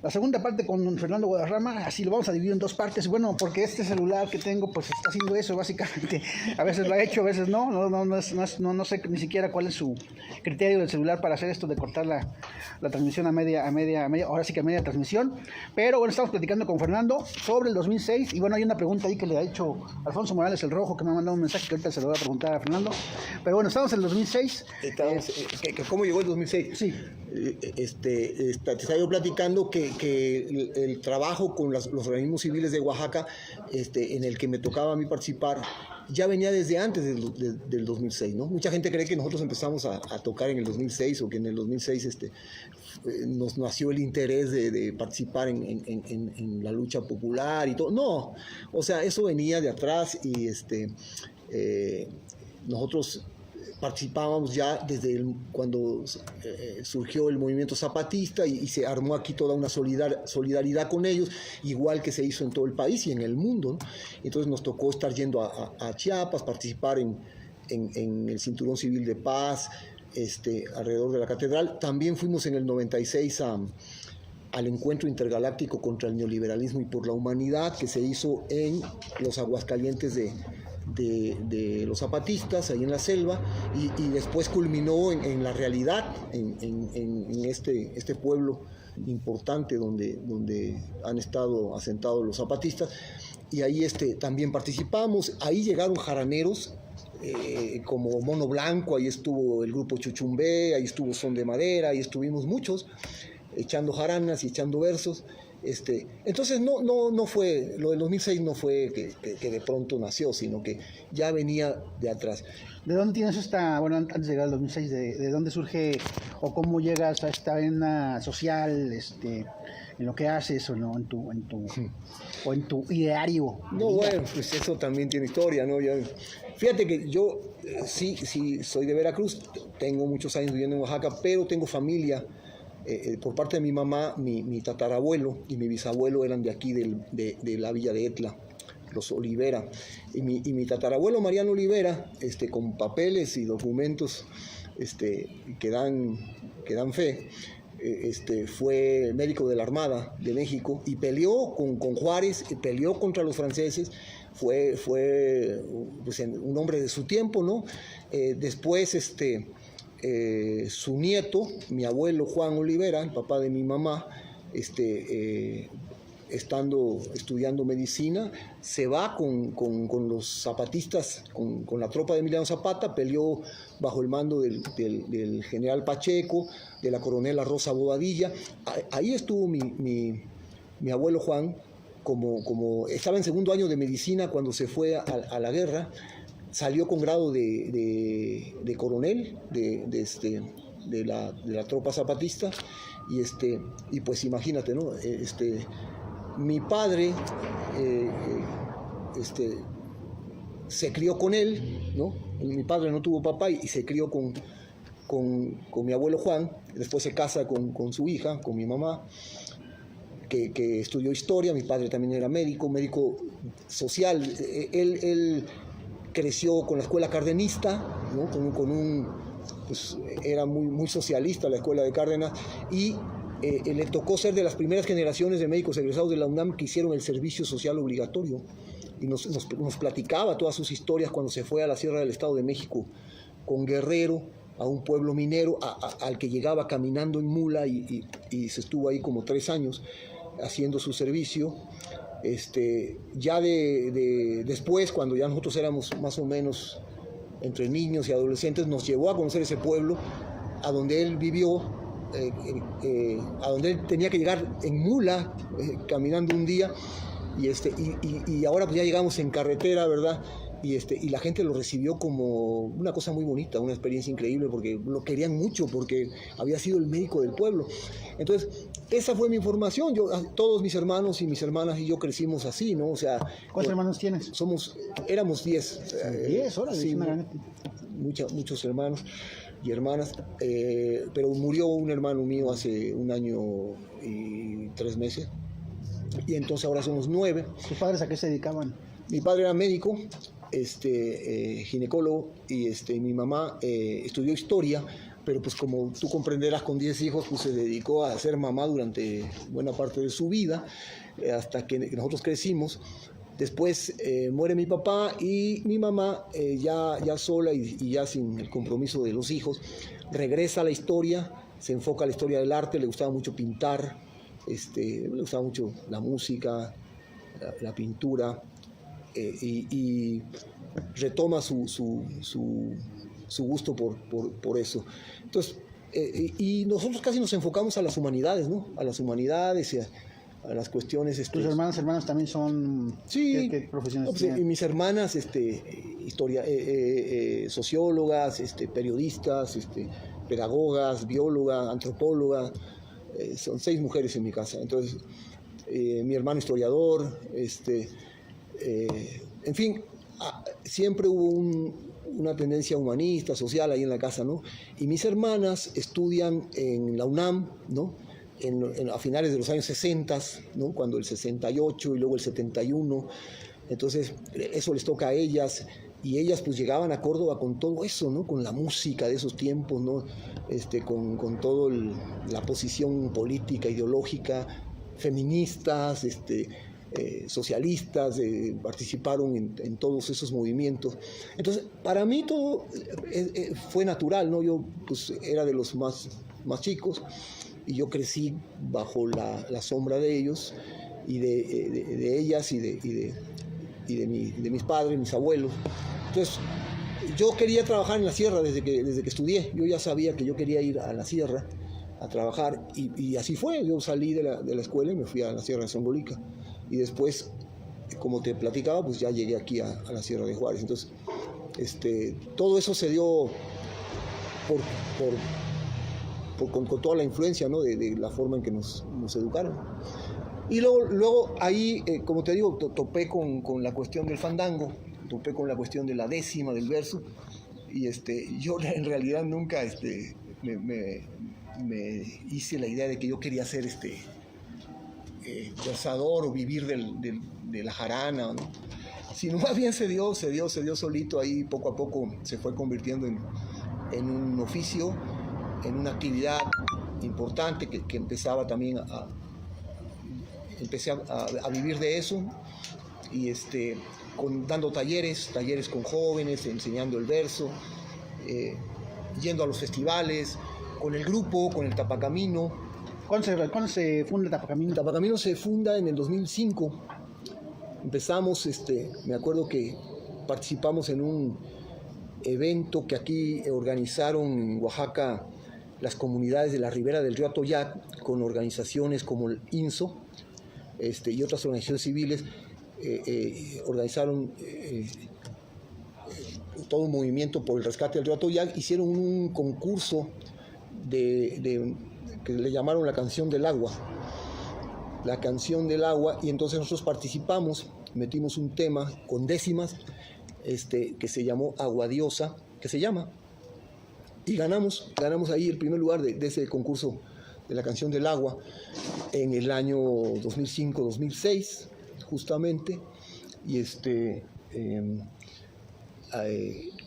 la segunda parte con don Fernando Guadarrama, así lo vamos a dividir en dos partes. Bueno, porque este celular que tengo, pues está haciendo eso, básicamente. A veces lo ha hecho, a veces no. No sé ni siquiera cuál es su criterio del celular para hacer esto de cortar la transmisión a media, ahora sí que a media transmisión. Pero bueno, estamos platicando con Fernando sobre el 2006. Y bueno, hay una pregunta ahí que le ha hecho Alfonso Morales el Rojo, que me ha mandado un mensaje que ahorita se lo voy a preguntar a Fernando. Pero bueno, estamos en el 2006. ¿Cómo llegó el 2006? Sí. Te estaba yo platicando que el trabajo con los organismos civiles de Oaxaca, en el que me tocaba a mí participar, ya venía desde antes del 2006, ¿no? Mucha gente cree que nosotros empezamos a tocar en el 2006 o que en el 2006 nos nació el interés de participar en la lucha popular y todo. No, o sea, eso venía de atrás y nosotros participábamos ya desde cuando surgió el movimiento zapatista y se armó aquí toda una solidaridad con ellos, igual que se hizo en todo el país y en el mundo, ¿no? Entonces nos tocó estar yendo a Chiapas, participar en el Cinturón Civil de Paz, alrededor de la catedral. También fuimos en el 96 al encuentro intergaláctico contra el neoliberalismo y por la humanidad, que se hizo en los Aguascalientes de los zapatistas, ahí en la selva, y después culminó en la realidad, en este pueblo importante donde han estado asentados los zapatistas, y ahí también participamos. Ahí llegaron jaraneros como Mono Blanco, ahí estuvo el grupo Chuchumbé, ahí estuvo Son de Madera, ahí estuvimos muchos echando jaranas y echando versos. Entonces no fue, lo del 2006 no fue que de pronto nació, sino que ya venía de atrás. ¿De dónde tienes antes de llegar al 2006, de dónde surge o cómo llegas a esta vena social, en lo que haces o no, en tu ideario? No, bueno, pues eso también tiene historia, ¿no? Fíjate que yo sí soy de Veracruz, tengo muchos años viviendo en Oaxaca, pero tengo familia. Por parte de mi mamá, mi tatarabuelo y mi bisabuelo eran de aquí, de la villa de Etla, los Olivera. Y mi tatarabuelo Mariano Olivera, con papeles y documentos que dan fe, fue médico de la Armada de México y peleó con Juárez, peleó contra los franceses. Fue pues, un hombre de su tiempo, ¿no? Después, su nieto, mi abuelo Juan Olivera, el papá de mi mamá, estudiando medicina, se va con los zapatistas, con la tropa de Emiliano Zapata, peleó bajo el mando del general Pacheco, de la coronela Rosa Bobadilla. Ahí estuvo mi abuelo Juan, como estaba en segundo año de medicina cuando se fue a la guerra. Salió con grado de coronel de la tropa zapatista y pues imagínate, ¿no? Mi padre se crió con él, ¿no? Mi padre no tuvo papá y se crió con mi abuelo Juan. Después se casa con su hija, con mi mamá, que estudió historia. Mi padre también era médico social. Él creció con la escuela cardenista, ¿no? Pues, era muy socialista la escuela de Cárdenas, y le tocó ser de las primeras generaciones de médicos egresados de la UNAM que hicieron el servicio social obligatorio, y nos platicaba todas sus historias cuando se fue a la Sierra del Estado de México con Guerrero, a un pueblo minero al que llegaba caminando en mula, y se estuvo ahí como 3 años haciendo su servicio. Ya después, cuando ya nosotros éramos más o menos entre niños y adolescentes, nos llevó a conocer ese pueblo a donde él vivió, a donde él tenía que llegar en mula, caminando un día, y ahora pues ya llegamos en carretera, ¿verdad? Y la gente lo recibió como una cosa muy bonita, una experiencia increíble, porque lo querían mucho, porque había sido el médico del pueblo. Entonces, esa fue mi información. Todos mis hermanos y mis hermanas y yo crecimos así, ¿no? O sea, ¿cuántos hermanos tienes? Éramos 10. 10, horas, sí, muchos hermanos y hermanas, pero murió un hermano mío hace 1 año y 3 meses, y entonces ahora somos 9. ¿Tus padres a qué se dedicaban? Mi padre era médico, ginecólogo, y mi mamá estudió historia, pero pues como tú comprenderás, con 10 hijos, pues se dedicó a ser mamá durante buena parte de su vida, hasta que nosotros crecimos. Después muere mi papá y mi mamá, ya sola y ya sin el compromiso de los hijos, regresa a la historia, se enfoca a la historia del arte, le gustaba mucho pintar, le gustaba mucho la música, la pintura, y retoma su gusto por eso. Entonces, y nosotros casi nos enfocamos a las humanidades, ¿no? A las humanidades y a las cuestiones. ¿Tus hermanas también son? Sí, ¿Qué profesiones no, pues, tienen? y mis hermanas, sociólogas, periodistas, pedagogas, bióloga, antropóloga, son 6 mujeres en mi casa. Entonces, mi hermano historiador, en fin, siempre hubo una tendencia humanista, social ahí en la casa, ¿no? Y mis hermanas estudian en la UNAM, ¿no? A finales de los años 60, ¿no? Cuando el 68 y luego el 71, entonces eso les toca a ellas, y ellas pues llegaban a Córdoba con todo eso, ¿no? Con la música de esos tiempos, ¿no? Con toda la posición política, ideológica, feministas, socialistas, participaron en todos esos movimientos. Entonces, para mí todo fue natural, ¿no? Yo pues era de los más chicos, y yo crecí bajo la sombra de ellos y de ellas y de mis padres, mis abuelos. Entonces, yo quería trabajar en la sierra desde que estudié. Yo ya sabía que yo quería ir a la sierra a trabajar, y así fue. Yo salí de la escuela y me fui a la sierra de Zongolica, y después, como te platicaba, pues ya llegué aquí a la sierra de Juárez. Entonces, todo eso se dio con toda la influencia, ¿no? de la forma en que nos educaron. Y luego ahí, como te digo, topé con la cuestión del fandango, topé con la cuestión de la décima, del verso, y yo en realidad nunca me hice la idea de que yo quería ser versador o vivir de la jarana, ¿no? Sino más bien se dio solito ahí, poco a poco se fue convirtiendo en un oficio, en una actividad importante que empezaba también empecé a vivir de eso, y dando talleres con jóvenes, enseñando el verso, yendo a los festivales, con el grupo, con el Tapacamino. ¿Cuándo se funda el Tapacamino? El Tapacamino se funda en el 2005. Empezamos, me acuerdo que participamos en un evento que aquí organizaron en Oaxaca las comunidades de la ribera del río Atoyac, con organizaciones como el INSO, y otras organizaciones civiles. Organizaron todo un movimiento por el rescate del río Atoyac. Hicieron un concurso que le llamaron la canción del agua, y entonces nosotros participamos, metimos un tema con décimas, que se llamó Agua Diosa, y ganamos ahí el primer lugar de ese concurso de la canción del agua en el año 2005-2006, justamente. Y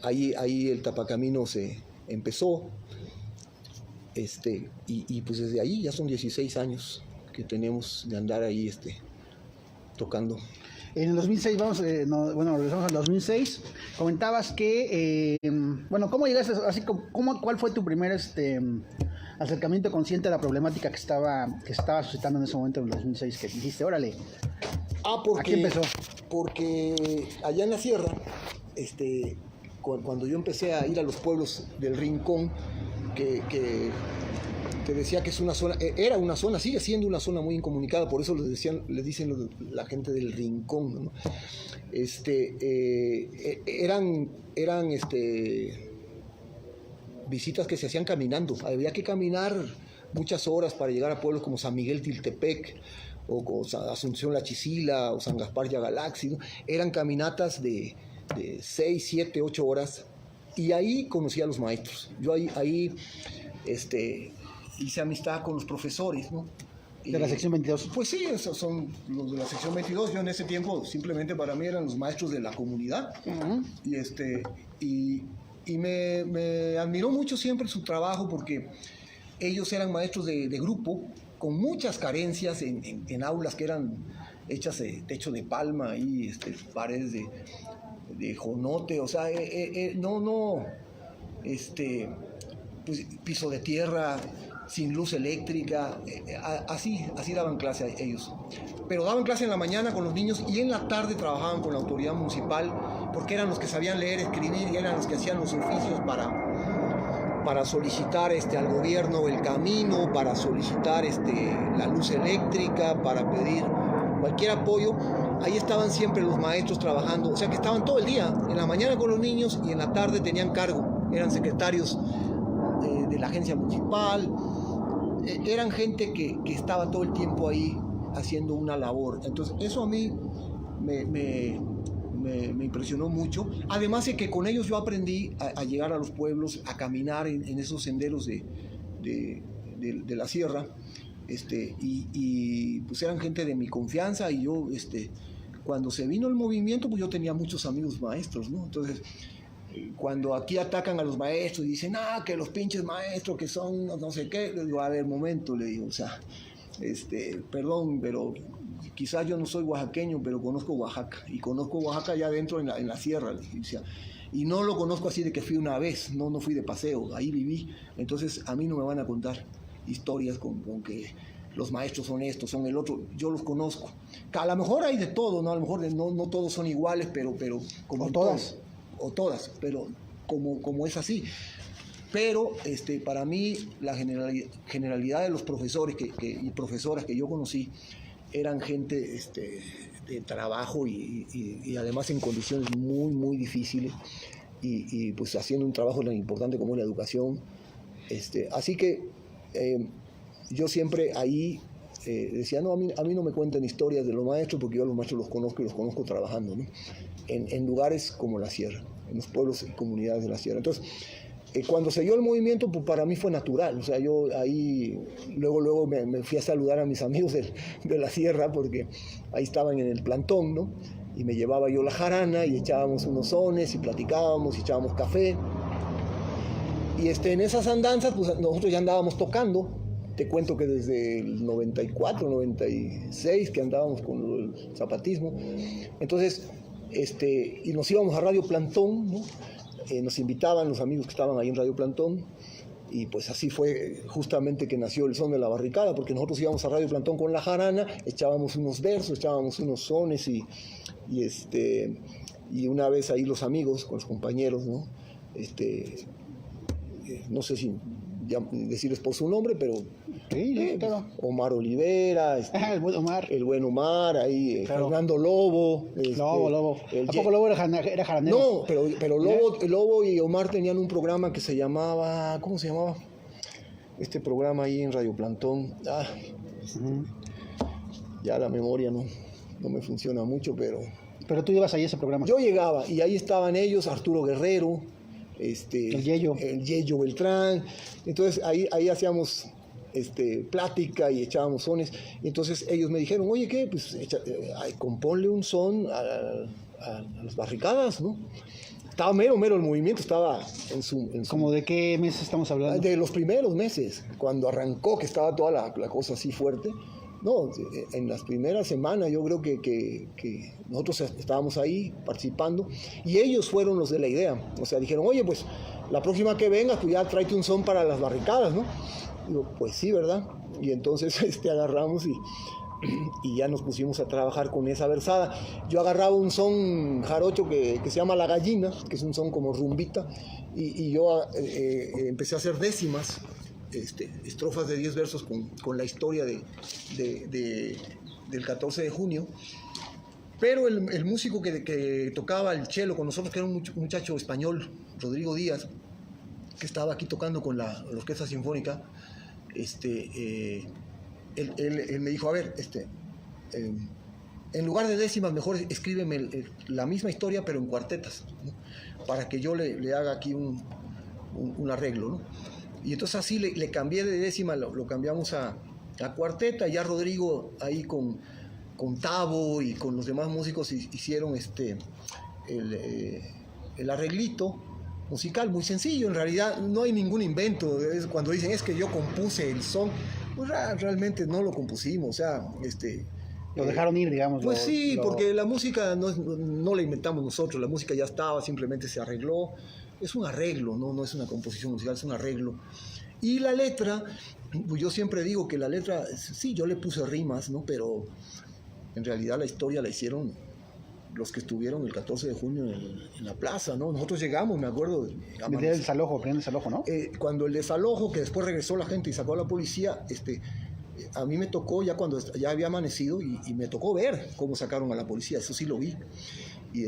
ahí el Tapacamino se empezó, y pues desde ahí ya son 16 años que tenemos de andar ahí tocando. En el 2006, regresamos al 2006, comentabas que, ¿cómo llegaste, cuál fue tu primer acercamiento consciente a la problemática que estaba suscitando en ese momento, en el 2006, que dijiste, órale, aquí empezó? Porque allá en la sierra, cuando yo empecé a ir a los pueblos del Rincón, que te decía que es una zona, sigue siendo una zona muy incomunicada, por eso les dicen la gente del Rincón, ¿no? Eran visitas que se hacían caminando. Había que caminar muchas horas para llegar a pueblos como San Miguel Tiltepec, o Asunción La Chisila, o San Gaspar Yagalaxi, ¿no? Eran caminatas de 6, 7, 8 horas, y ahí conocí a los maestros. Yo ahí hice amistad con los profesores, ¿no? ¿De la sección 22? Pues sí, esos son los de la sección 22. Yo en ese tiempo simplemente para mí eran los maestros de la comunidad. Uh-huh. Y me admiró mucho siempre su trabajo porque ellos eran maestros de grupo con muchas carencias en aulas que eran hechas de techo de palma y paredes de jonote, o sea, pues, piso de tierra, sin luz eléctrica, así daban clase ellos. Pero daban clase en la mañana con los niños y en la tarde trabajaban con la autoridad municipal porque eran los que sabían leer, escribir y eran los que hacían los oficios para solicitar al gobierno el camino, para solicitar la luz eléctrica, para pedir cualquier apoyo. Ahí estaban siempre los maestros trabajando, o sea que estaban todo el día, en la mañana con los niños y en la tarde tenían cargo, eran secretarios de la agencia municipal, eran gente que estaba todo el tiempo ahí haciendo una labor. Entonces eso a mí me impresionó mucho, además de que con ellos yo aprendí a llegar a los pueblos, a caminar en esos senderos de la sierra, y pues eran gente de mi confianza y yo, cuando se vino el movimiento, pues yo tenía muchos amigos maestros, ¿no? Entonces, cuando aquí atacan a los maestros y dicen, que los pinches maestros que son no sé qué, le digo, a ver, momento, le digo, o sea, perdón, pero quizás yo no soy oaxaqueño, pero conozco Oaxaca, y conozco Oaxaca ya dentro en la sierra, o sea, y no lo conozco así de que fui una vez, no fui de paseo, ahí viví, entonces a mí no me van a contar historias con que los maestros son estos, son el otro, yo los conozco. A lo mejor hay de todo, ¿no? A lo mejor no todos son iguales, pero como todas. O todas, pero como es así. Pero para mí la generalidad de los profesores y profesoras que yo conocí eran gente de trabajo y además en condiciones muy, muy difíciles y pues haciendo un trabajo tan importante como la educación. Así que yo siempre ahí decía, no, a mí no me cuenten historias de los maestros porque yo a los maestros los conozco y los conozco trabajando, ¿no? En lugares como la sierra, en los pueblos y comunidades de la sierra. Entonces, cuando se dio el movimiento, pues para mí fue natural. O sea, yo ahí luego me fui a saludar a mis amigos de la sierra porque ahí estaban en el plantón, ¿no? Y me llevaba yo la jarana y echábamos unos sones y platicábamos y echábamos café. Y en esas andanzas, pues nosotros ya andábamos tocando. Te cuento que desde el 94, 96 que andábamos con el zapatismo. Entonces, y nos íbamos a Radio Plantón, ¿no? Nos invitaban los amigos que estaban ahí en Radio Plantón y pues así fue justamente que nació el son de la barricada, porque nosotros íbamos a Radio Plantón con la jarana, echábamos unos versos, echábamos unos sones y una vez ahí los amigos con los compañeros, ¿no? No sé si decirles por su nombre, pero Sí, claro. Omar Olivera, El buen Omar. el buen Omar, ahí Claro. Fernando Lobo. Lobo. el ¿A poco Lobo era jaranero? No, pero Lobo y Omar tenían un programa que se llamaba, ¿cómo se llamaba? Este programa ahí en Radio Plantón. Ya la memoria no me funciona mucho, pero Pero tú ibas ahí a ese programa. yo llegaba y ahí estaban ellos, Arturo Guerrero, El Yeyo. el Yeyo Beltrán. Entonces ahí hacíamos plática y echábamos sones. Y entonces ellos me dijeron, oye, ¿qué? Pues componle un son a las barricadas, ¿no? Estaba mero el movimiento, estaba en su... ¿Cómo de qué mes estamos hablando? De los primeros meses, cuando arrancó, que estaba toda la cosa así fuerte. No, en las primeras semanas yo creo que nosotros estábamos ahí participando y ellos fueron los de la idea. O sea, dijeron, oye, pues la próxima que vengas, pues ya tráete un son para las barricadas, ¿no? Digo, pues sí, ¿verdad? Y entonces agarramos y ya nos pusimos a trabajar con esa versada. Yo agarraba un son jarocho que se llama La Gallina, que es un son como rumbita, y yo empecé a hacer décimas, estrofas de 10 versos con la historia del 14 de junio. Pero el músico que tocaba el cello con nosotros, que era un muchacho español, Rodrigo Díaz, que estaba aquí tocando con la Orquesta Sinfónica, él me dijo, a ver, en lugar de décimas, mejor escríbeme la misma historia, pero en cuartetas, ¿no? Para que yo le haga aquí un arreglo, ¿no? Y entonces así le cambié de décima, lo cambiamos a cuarteta, y ya Rodrigo ahí con Tavo y con los demás músicos hicieron el arreglito, musical, muy sencillo, en realidad no hay ningún invento. Es cuando dicen es que yo compuse el son, pues realmente no lo compusimos, o sea, Lo dejaron ir, digamos. pues sí, porque la música no la inventamos nosotros, la música ya estaba, simplemente se arregló. Es un arreglo, no es una composición musical, es un arreglo. Y la letra, pues yo siempre digo que la letra, sí, yo le puse rimas, ¿no? Pero en realidad la historia la hicieron los que estuvieron el 14 de junio en la plaza, ¿no? Nosotros llegamos, me acuerdo. El desalojo, primer desalojo, ¿no? Cuando el desalojo, que después regresó la gente y sacó a la policía, a mí me tocó ya cuando ya había amanecido y me tocó ver cómo sacaron a la policía, eso sí lo vi. Y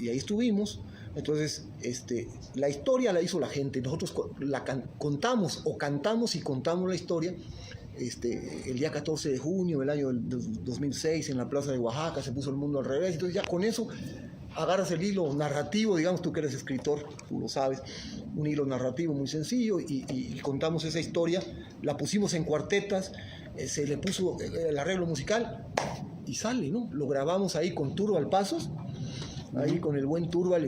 ahí estuvimos. Entonces, la historia la hizo la gente. Nosotros contamos o cantamos y contamos la historia. El día 14 de junio del año 2006 en la plaza de Oaxaca se puso el mundo al revés. Entonces ya con eso agarras el hilo narrativo, digamos, tú que eres escritor, tú lo sabes, un hilo narrativo muy sencillo y contamos esa historia, la pusimos en cuartetas, se le puso el arreglo musical y sale, ¿no? Lo grabamos ahí con Turbal Pasos, ahí con el buen Turbal,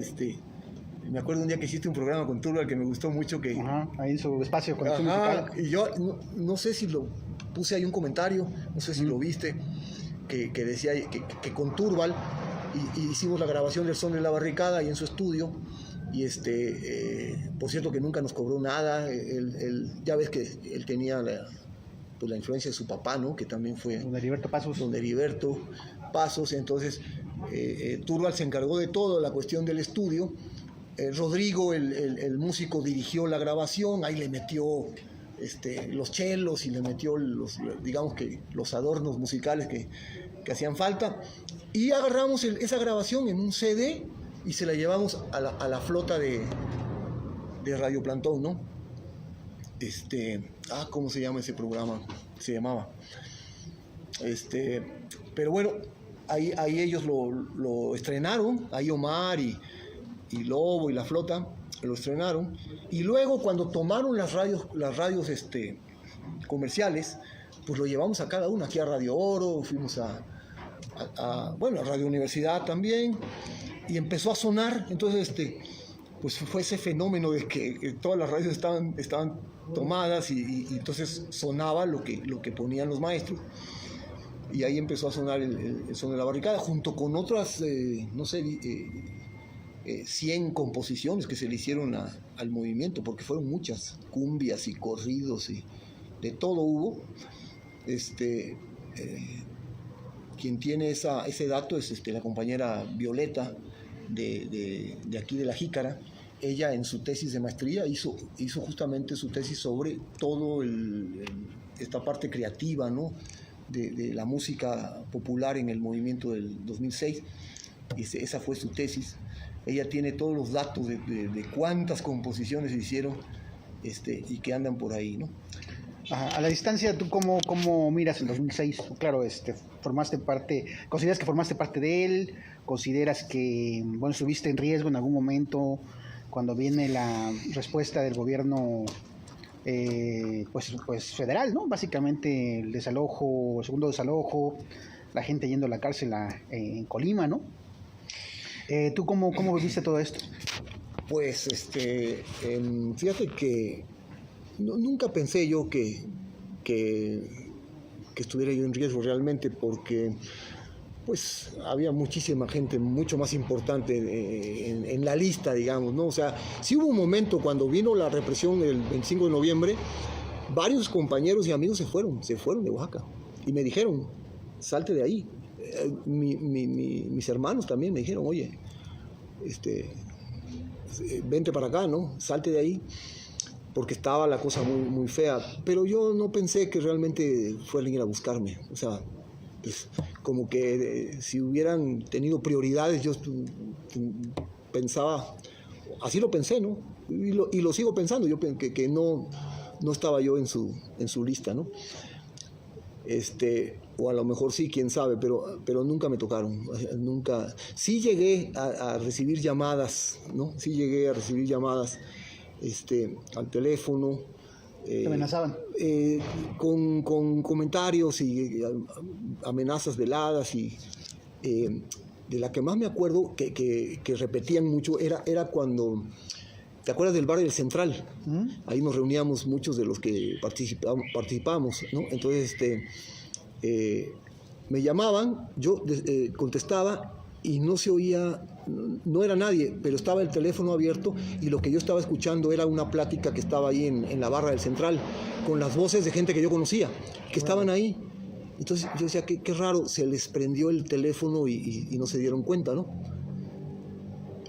me acuerdo un día que hiciste un programa con Turbal que me gustó mucho, que ahí en su espacio con musical. Y yo no sé si lo puse ahí un comentario, no sé si lo viste, que decía que con Turbal y hicimos la grabación del Son de la Barricada ahí en su estudio. Y por cierto que nunca nos cobró nada. Ya ves que él tenía la influencia de su papá, ¿no? Que también fue Don Heriberto Pasos. Don Heriberto Pasos. Entonces Turbal se encargó de todo, la cuestión del estudio. Rodrigo, el músico, dirigió la grabación, ahí le metió los chelos y le metió digamos que los adornos musicales que hacían falta. Y agarramos esa grabación en un CD y se la llevamos a la flota de Radio Plantón, ¿no? ¿Cómo se llama ese programa? Se llamaba. Pero bueno, ahí ellos lo estrenaron, ahí Omar y Lobo y la flota lo estrenaron. Y luego cuando tomaron las radios comerciales, pues lo llevamos a cada uno, aquí a Radio Oro, fuimos a Radio Universidad también, y empezó a sonar. Entonces pues fue ese fenómeno de que todas las radios estaban tomadas y entonces sonaba lo que ponían los maestros, y ahí empezó a sonar el Son de la Barricada junto con otras 100 composiciones que se le hicieron al movimiento, porque fueron muchas, cumbias y corridos y de todo hubo. Quien tiene ese dato es la compañera Violeta de aquí de La Jícara. Ella en su tesis de maestría hizo justamente su tesis sobre todo esta parte creativa, ¿no? de la música popular en el movimiento del 2006. Esa fue su tesis. Ella tiene todos los datos de cuántas composiciones se hicieron y que andan por ahí, ¿no? A la distancia, ¿tú cómo miras el 2006? Claro, ¿consideras que formaste parte de él? ¿Consideras que, estuviste en riesgo en algún momento cuando viene la respuesta del gobierno pues federal, ¿no? Básicamente el segundo desalojo, la gente yendo a la cárcel en Colima, ¿no? ¿Tú cómo viviste todo esto? Pues, fíjate que nunca pensé yo que estuviera yo en riesgo realmente, porque pues había muchísima gente mucho más importante en la lista, digamos, ¿no? O sea, sí hubo un momento cuando vino la represión el 25 de noviembre, varios compañeros y amigos se fueron de Oaxaca y me dijeron, salte de ahí. Mis hermanos también me dijeron, oye, vente para acá, ¿no? Salte de ahí, porque estaba la cosa muy, muy fea. Pero yo no pensé que realmente fueran a ir a buscarme. O sea, pues, como que si hubieran tenido prioridades, yo pensaba, así lo pensé, ¿no? Y lo sigo pensando, yo que no estaba yo en su lista, ¿no? O a lo mejor sí, quién sabe, pero nunca me tocaron, nunca. Sí llegué a recibir llamadas, ¿no? Sí llegué a recibir llamadas al teléfono. ¿Te amenazaban? Con comentarios y amenazas veladas y de la que más me acuerdo, que repetían mucho, era cuando... ¿Te acuerdas del barrio del Central? Ahí nos reuníamos muchos de los que participábamos, ¿no? Entonces, me llamaban, yo contestaba y no se oía, no era nadie, pero estaba el teléfono abierto y lo que yo estaba escuchando era una plática que estaba ahí en la barra del Central, con las voces de gente que yo conocía, que estaban ahí. Entonces yo decía, qué raro, se les prendió el teléfono y no se dieron cuenta, ¿no?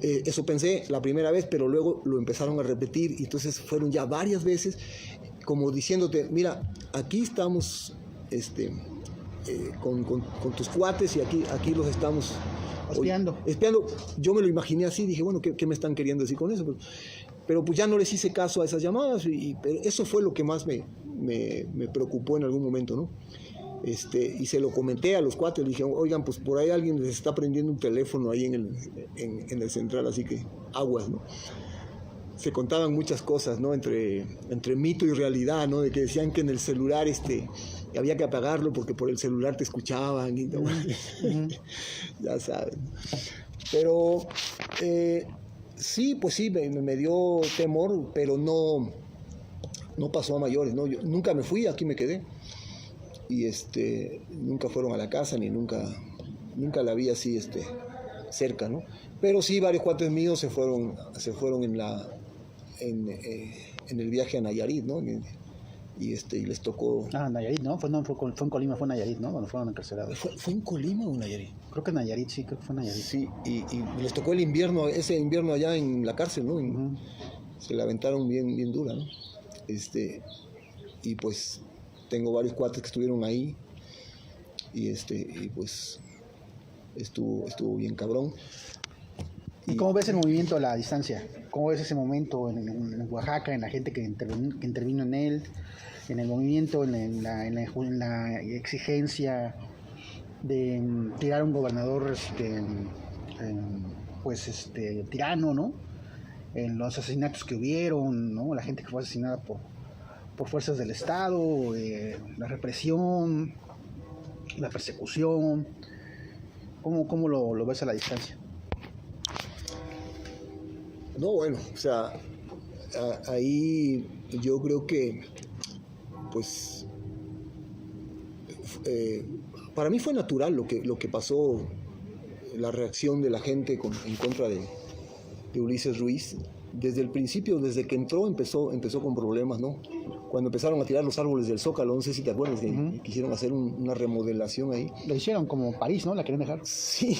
Eso pensé la primera vez, pero luego lo empezaron a repetir y entonces fueron ya varias veces como diciéndote, mira, aquí estamos con tus cuates y aquí los estamos espiando. Espiando. Yo me lo imaginé así, dije, bueno, ¿qué me están queriendo decir con eso? Pero pues ya no les hice caso a esas llamadas pero eso fue lo que más me preocupó en algún momento, ¿no? Y se lo comenté a los cuates, le dije, oigan, pues por ahí alguien les está prendiendo un teléfono ahí en el Central, así que aguas, ¿no? Se contaban muchas cosas, ¿no? Entre mito y realidad, ¿no? De que decían que en el celular había que apagarlo porque por el celular te escuchaban y ya saben. Pero sí, pues sí, me dio temor, pero no pasó a mayores, ¿no? Yo nunca me fui, aquí me quedé. Y nunca fueron a la casa ni nunca la vi así cerca, ¿no? Pero sí varios cuates míos se fueron en el viaje a Nayarit, ¿no? Y les tocó... Nayarit, ¿no? Fue en Colima, fue Nayarit, ¿no? Cuando fueron encarcelados. ¿Fue en Colima o en Nayarit? Creo que Nayarit, sí, creo que fue Nayarit. Sí, y les tocó ese invierno allá en la cárcel, ¿no? Se la aventaron bien dura, ¿no? Y pues tengo varios cuates que estuvieron ahí y pues estuvo bien cabrón. ¿Y cómo ves el movimiento a la distancia? ¿Cómo ves ese momento en Oaxaca, en la gente que intervino en él, en el movimiento, en la exigencia de tirar a un gobernador tirano, ¿no? En los asesinatos que hubieron, ¿no? La gente que fue asesinada por fuerzas del Estado, la represión, la persecución. ¿Cómo lo ves a la distancia? No, bueno, o sea, ahí yo creo que, pues, para mí fue natural lo que pasó, la reacción de la gente en contra de Ulises Ruiz. Desde el principio, desde que empezó con problemas, ¿no? Cuando empezaron a tirar los árboles del Zócalo, no sé si te acuerdas, quisieron hacer una remodelación ahí. Lo hicieron como París, ¿no? La querían dejar. Sí,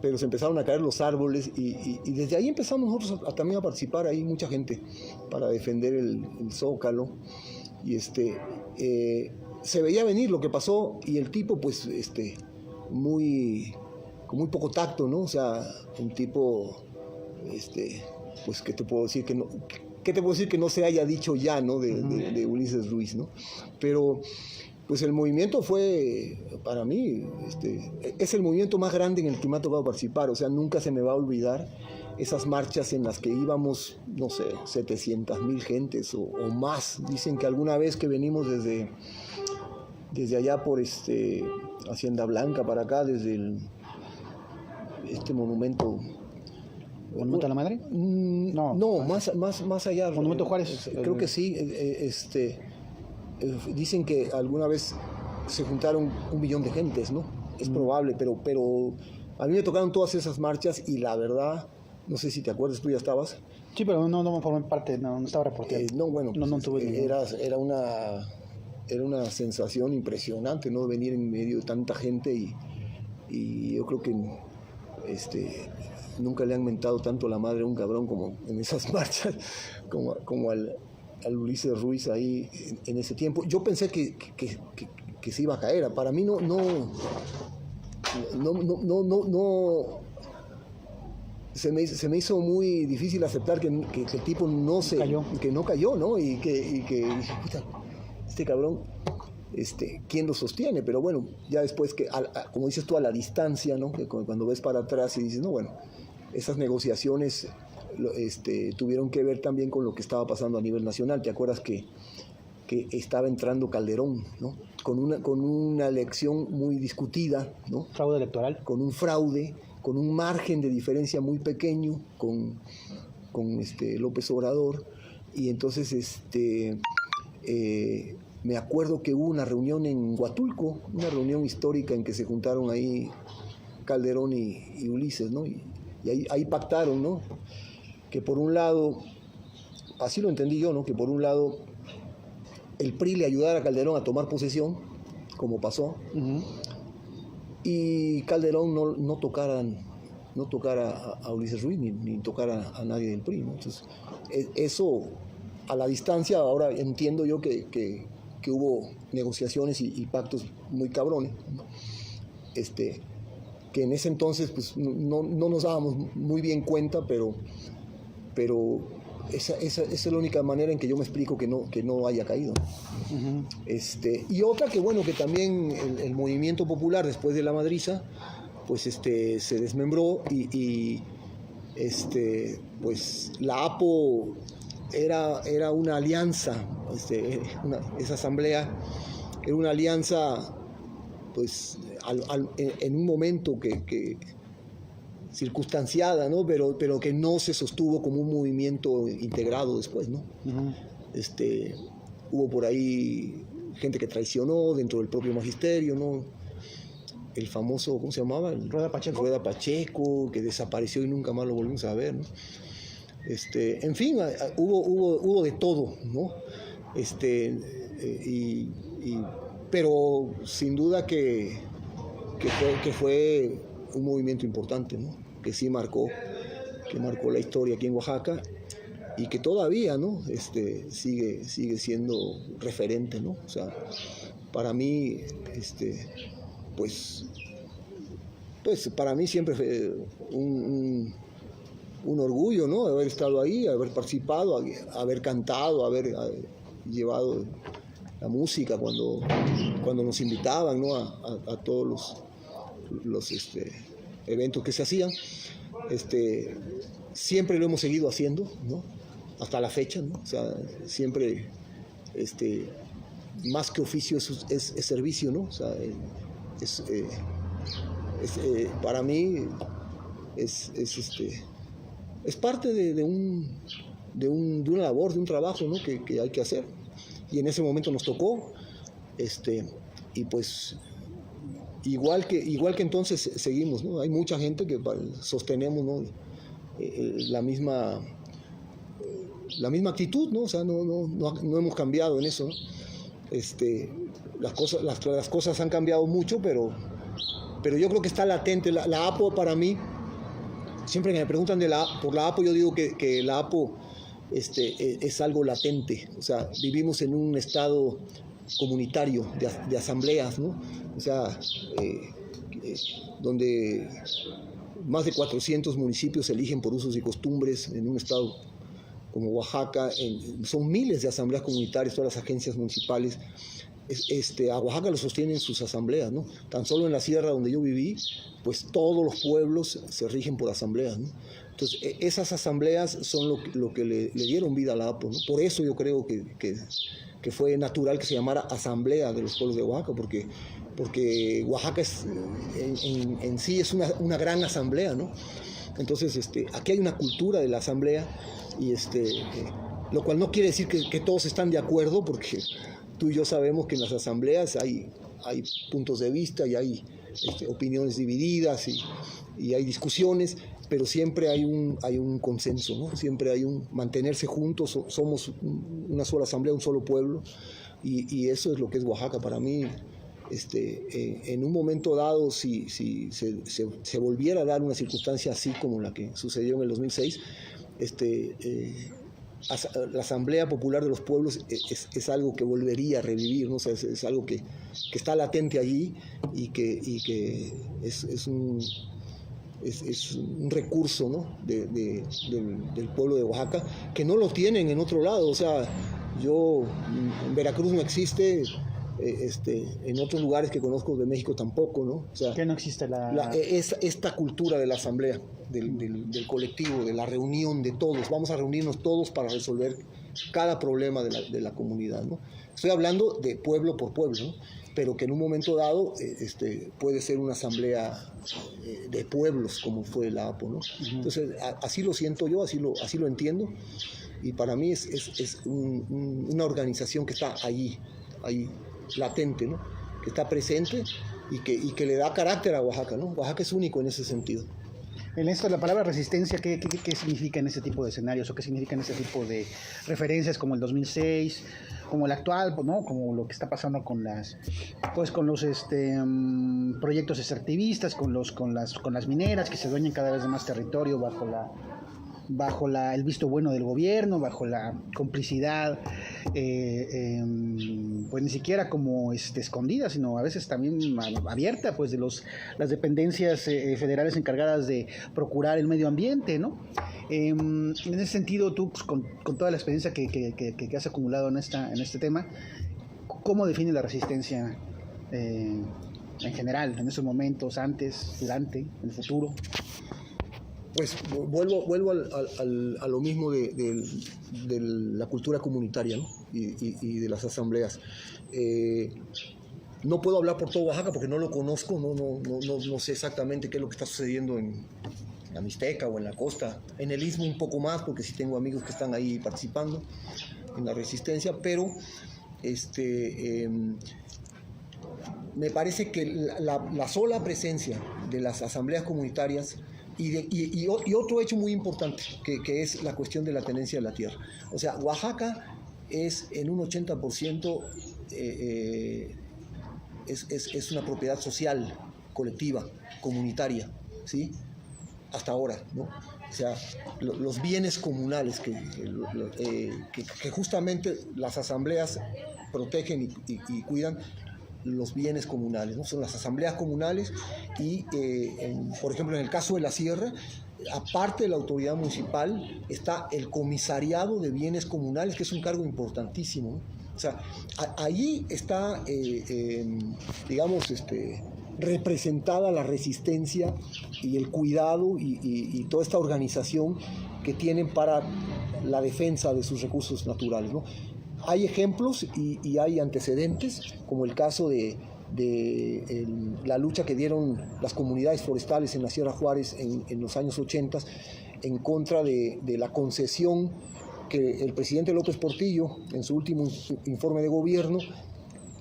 pero se empezaron a caer los árboles y desde ahí empezamos nosotros también a participar ahí, mucha gente, para defender el Zócalo. Y se veía venir lo que pasó y el tipo, pues, con muy poco tacto, ¿no? O sea, un tipo, pues, ¿qué te puedo decir que no? ¿Qué te puedo decir que no se haya dicho ya, ¿no? De Ulises Ruiz, ¿no? Pero pues el movimiento fue, para mí, es el movimiento más grande en el que me ha tocado participar. O sea, nunca se me va a olvidar esas marchas en las que íbamos, no sé, 700,000 gentes o más. Dicen que alguna vez que venimos desde allá por Hacienda Blanca para acá, desde este monumento... ¿Monumento a la Madre? No, más allá. ¿Monumento Juárez? Creo que sí. Dicen que alguna vez se juntaron 1 millón de gentes, ¿no? Es probable, pero a mí me tocaron todas esas marchas y la verdad, no sé si te acuerdas, tú ya estabas. Sí, pero no me formé parte, no estaba reporteando. No, bueno, pues, no tuve era una sensación impresionante, ¿no? Venir en medio de tanta gente y yo creo que nunca le han mentado tanto la madre a un cabrón como en esas marchas, como al Ulises Ruiz ahí en ese tiempo. Yo pensé que se iba a caer. Para mí no se me hizo muy difícil aceptar que el tipo no cayó, ¿no? Y que dije, puta, este cabrón, ¿quién lo sostiene? Pero bueno, ya después que, como dices tú, a la distancia, ¿no? Que cuando ves para atrás y dices, no, bueno, esas negociaciones tuvieron que ver también con lo que estaba pasando a nivel nacional. ¿Te acuerdas que que estaba entrando Calderón, ¿no? Con una elección muy discutida, ¿no? Fraude electoral. Con un fraude, con un margen de diferencia muy pequeño con López Obrador. Y entonces me acuerdo que hubo una reunión en Huatulco, una reunión histórica en que se juntaron ahí Calderón y Ulises, ¿no? Y ahí pactaron, ¿no? Que por un lado, así lo entendí yo, ¿no? Que por un lado el PRI le ayudara a Calderón a tomar posesión, como pasó, y Calderón no tocara a Ulises Ruiz ni tocara a nadie del PRI, ¿no? Entonces, eso a la distancia, ahora entiendo yo que hubo negociaciones y pactos muy cabrones, ¿no? Que en ese entonces pues, no nos dábamos muy bien cuenta, pero esa es la única manera en que yo me explico que no haya caído. Y otra que bueno, que también el movimiento popular después de la Madriza pues se desmembró y pues la APO era una alianza, esa asamblea era una alianza pues en un momento que circunstanciada, ¿no? Pero que no se sostuvo como un movimiento integrado después, ¿no? Hubo por ahí gente que traicionó dentro del propio magisterio, ¿no? El famoso, ¿cómo se llamaba? Rueda Pacheco. Rueda Pacheco, que desapareció y nunca más lo volvimos a ver, ¿no? En fin, hubo de todo, ¿no? Pero sin duda que fue un movimiento importante, ¿no? Que sí marcó la historia aquí en Oaxaca y que todavía, ¿no? sigue siendo referente, ¿no? O sea, para mí, pues para mí siempre fue un orgullo, ¿no? Haber estado ahí, haber participado, haber cantado, haber llevado la música cuando nos invitaban, ¿no? a todos los eventos que se hacían. Siempre lo hemos seguido haciendo, ¿no? Hasta la fecha, ¿no? O sea, siempre más que oficio es servicio, ¿no? O sea, para mí es parte de una labor, de un trabajo, ¿no? que hay que hacer. Y en ese momento nos tocó, y pues igual que entonces seguimos, ¿no? Hay mucha gente que sostenemos, ¿no? la misma actitud, ¿no? O sea, no hemos cambiado en eso, ¿no? Las cosas han cambiado mucho, pero yo creo que está latente. La APO para mí, siempre que me preguntan por la APO, yo digo que la APO es algo latente. O sea, vivimos en un estado comunitario de asambleas, ¿no? O sea, donde más de 400 municipios se eligen por usos y costumbres en un estado como Oaxaca. Son miles de asambleas comunitarias, todas las agencias municipales. A Oaxaca lo sostienen sus asambleas, ¿no? Tan solo en la sierra donde yo viví, pues todos los pueblos se rigen por asambleas, ¿no? Entonces, esas asambleas son lo que le dieron vida a la APO, ¿no? Por eso yo creo que fue natural que se llamara Asamblea de los Pueblos de Oaxaca, porque Oaxaca en sí es una gran asamblea, ¿no? Entonces, aquí hay una cultura de la asamblea, y lo cual no quiere decir que todos están de acuerdo, porque tú y yo sabemos que en las asambleas hay puntos de vista y hay opiniones divididas y hay discusiones, pero siempre hay un consenso, ¿no? Siempre hay un mantenerse juntos. Somos una sola asamblea, un solo pueblo, y eso es lo que es Oaxaca para mí. En un momento dado, si se volviera a dar una circunstancia así como la que sucedió en el 2006, la Asamblea Popular de los Pueblos es algo que volvería a revivir, ¿no? O sea, es algo que está latente allí y que es un recurso, ¿no? del pueblo de Oaxaca, que no lo tienen en otro lado. O sea, en Veracruz no existe, en otros lugares que conozco de México tampoco, ¿no? O sea, que no existe esta cultura de la asamblea, del colectivo, de la reunión de todos. Vamos a reunirnos todos para resolver cada problema de la comunidad, ¿no? Estoy hablando de pueblo por pueblo, ¿no? Pero que en un momento dado puede ser una asamblea de pueblos, como fue la APO, ¿no? Entonces, así lo siento yo, así lo entiendo, y para mí es una organización que está ahí latente, ¿no? Que está presente y que le da carácter a Oaxaca, ¿no? Oaxaca es único en ese sentido. En esto, la palabra resistencia, ¿qué significa en ese tipo de escenarios? ¿O qué significa en ese tipo de referencias como el 2006, como el actual, ¿no? Como lo que está pasando con los proyectos extractivistas, con las mineras que se dueñan cada vez de más territorio bajo el visto bueno del gobierno, bajo la complicidad, pues ni siquiera como escondida, sino a veces también abierta, pues de las dependencias federales encargadas de procurar el medio ambiente, ¿no? En ese sentido, tú, pues, con toda la experiencia que has acumulado en este tema, ¿cómo define la resistencia en general, en esos momentos, antes, durante, en el futuro? Pues vuelvo a lo mismo de la cultura comunitaria, ¿no? y de las asambleas. No puedo hablar por todo Oaxaca porque no lo conozco, no sé exactamente qué es lo que está sucediendo en la Mixteca o en la costa, en el Istmo un poco más, porque sí tengo amigos que están ahí participando en la resistencia, pero me parece que la sola presencia de las asambleas comunitarias y otro hecho muy importante, que es la cuestión de la tenencia de la tierra. O sea, Oaxaca es en un 80% es una propiedad social, colectiva, comunitaria, ¿sí? Hasta ahora, ¿no? O sea, los bienes comunales que justamente las asambleas protegen y cuidan, los bienes comunales, ¿no? Son las asambleas comunales y, por ejemplo, en el caso de la sierra, aparte de la autoridad municipal, está el comisariado de bienes comunales, que es un cargo importantísimo, ¿no? O sea, allí está, digamos, representada la resistencia y el cuidado y toda esta organización que tienen para la defensa de sus recursos naturales, ¿no? Hay ejemplos y hay antecedentes, como el caso de la lucha que dieron las comunidades forestales en la Sierra Juárez en los años 80 en contra de la concesión que el presidente López Portillo, en su último informe de gobierno,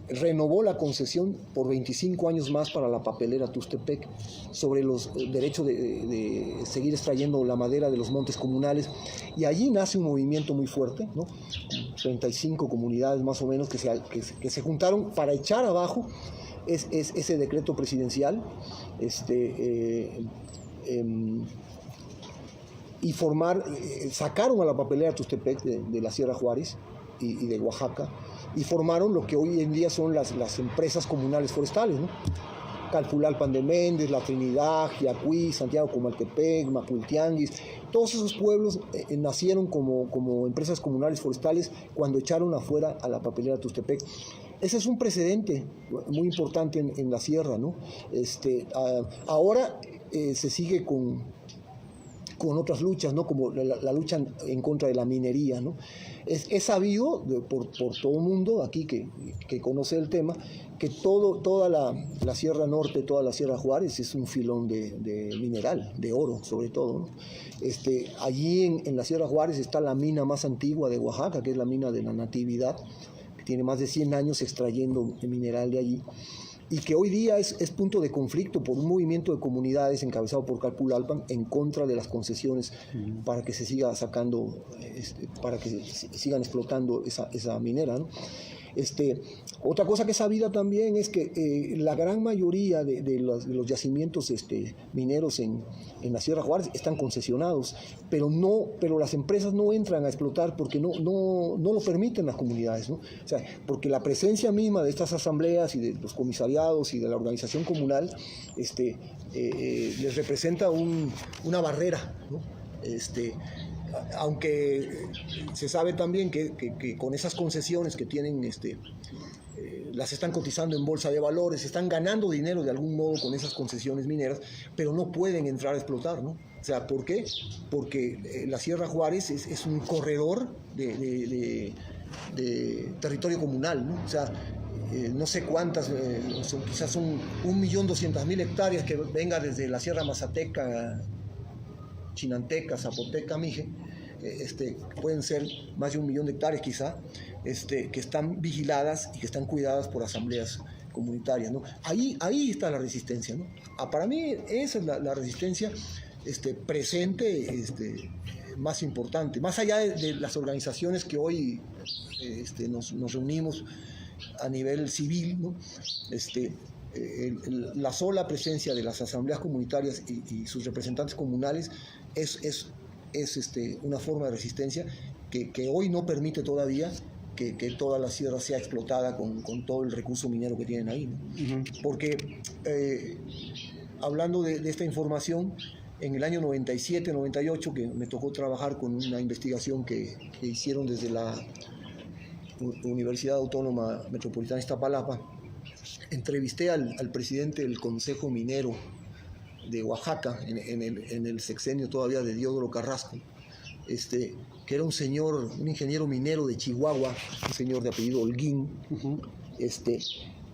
renovó la concesión por 25 años más para la papelera Tuxtepec, sobre los derechos de seguir extrayendo la madera de los montes comunales, y allí nace un movimiento muy fuerte, ¿no? 35 comunidades más o menos que se juntaron para echar abajo ese decreto presidencial, y sacaron a la papelera Tuxtepec de la Sierra Juárez y de Oaxaca, y formaron lo que hoy en día son las empresas comunales forestales, ¿no? Calpulalpan de Méndez, La Trinidad, Jiacuí, Santiago Comaltepec, Macuiltianguis, todos esos pueblos nacieron como empresas comunales forestales cuando echaron afuera a la papelera Tuxtepec. Ese es un precedente muy importante en la sierra, ¿no? Ahora se sigue con otras luchas, ¿no? Como la lucha en contra de la minería, ¿no? Es sabido por todo el mundo aquí que conoce el tema, que toda la Sierra Norte, toda la Sierra Juárez es un filón de mineral, de oro sobre todo, ¿no? Allí en la Sierra Juárez está la mina más antigua de Oaxaca, que es la mina de la Natividad, que tiene más de 100 años extrayendo el mineral de allí, y que hoy día es punto de conflicto por un movimiento de comunidades encabezado por Calpulalpan en contra de las concesiones para que se siga sacando, para que sigan explotando esa minera, ¿no? Otra cosa que es sabida también es que la gran mayoría de los yacimientos mineros en la Sierra Juárez están concesionados, pero las empresas no entran a explotar porque no lo permiten las comunidades, ¿no? O sea, porque la presencia misma de estas asambleas y de los comisariados y de la organización comunal les representa una barrera, ¿no? Aunque se sabe también que con esas concesiones que tienen, las están cotizando en bolsa de valores, están ganando dinero de algún modo con esas concesiones mineras, pero no pueden entrar a explotar, ¿no? O sea, ¿por qué? Porque la Sierra Juárez es un corredor de de territorio comunal, ¿no? O sea, no sé cuántas, quizás son 1.200.000 hectáreas que venga desde la Sierra Mazateca, Chinanteca, Zapoteca, Mije, pueden ser más de 1.000.000 de hectáreas quizá, que están vigiladas y que están cuidadas por asambleas comunitarias, ¿no? Ahí está la resistencia, ¿no? Para mí esa es la resistencia presente, más importante, más allá de las organizaciones que hoy nos reunimos a nivel civil, ¿no? La sola presencia de las asambleas comunitarias y sus representantes comunales es una forma de resistencia que hoy no permite todavía que toda la sierra sea explotada con todo el recurso minero que tienen ahí, ¿no? Porque hablando de esta información, en el año 97, 98, que me tocó trabajar con una investigación que hicieron desde la Universidad Autónoma Metropolitana de Iztapalapa, entrevisté al presidente del Consejo Minero de Oaxaca, en el sexenio todavía de Diodoro Carrasco, que era un ingeniero minero de Chihuahua, un señor de apellido Holguín,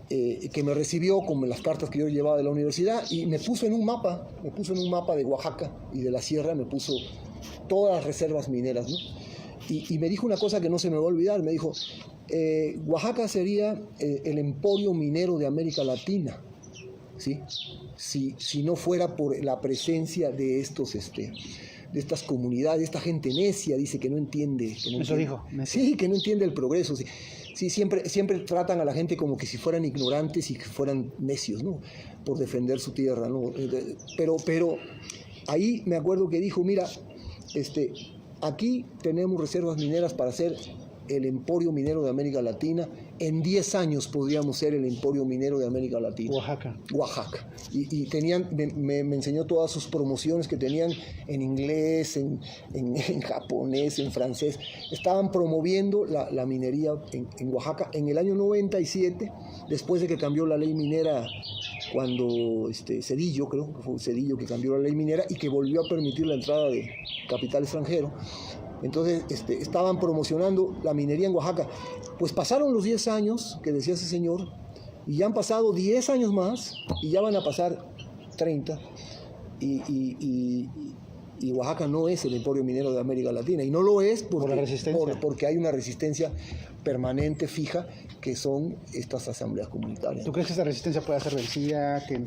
que me recibió con las cartas que yo llevaba de la universidad y me puso en un mapa de Oaxaca y de la sierra, me puso todas las reservas mineras, ¿no? Y me dijo una cosa que no se me va a olvidar, me dijo, Oaxaca sería el emporio minero de América Latina, ¿sí? Si no fuera por la presencia de de estas comunidades, de esta gente necia, dice que no entiende. Eso dijo. Sí, que no entiende el progreso. Sí. Sí, siempre tratan a la gente como que si fueran ignorantes y que fueran necios, ¿no? Por defender su tierra, ¿no? Pero ahí me acuerdo que dijo, mira, aquí tenemos reservas mineras para hacer el emporio minero de América Latina. En 10 años podríamos ser el emporio minero de América Latina. Oaxaca. Y tenían, me enseñó todas sus promociones que tenían en inglés, en japonés, en francés. Estaban promoviendo la minería en Oaxaca. En el año 97, después de que cambió la ley minera, cuando Zedillo, creo que fue Zedillo que cambió la ley minera y que volvió a permitir la entrada de capital extranjero. Entonces estaban promocionando la minería en Oaxaca. Pues pasaron los 10 años que decía ese señor, y ya han pasado 10 años más, y ya van a pasar 30, y Oaxaca no es el emporio minero de América Latina, y no lo es por la resistencia. Porque hay una resistencia permanente, fija, que son estas asambleas comunitarias. ¿Tú crees que esa resistencia puede ser vencida, que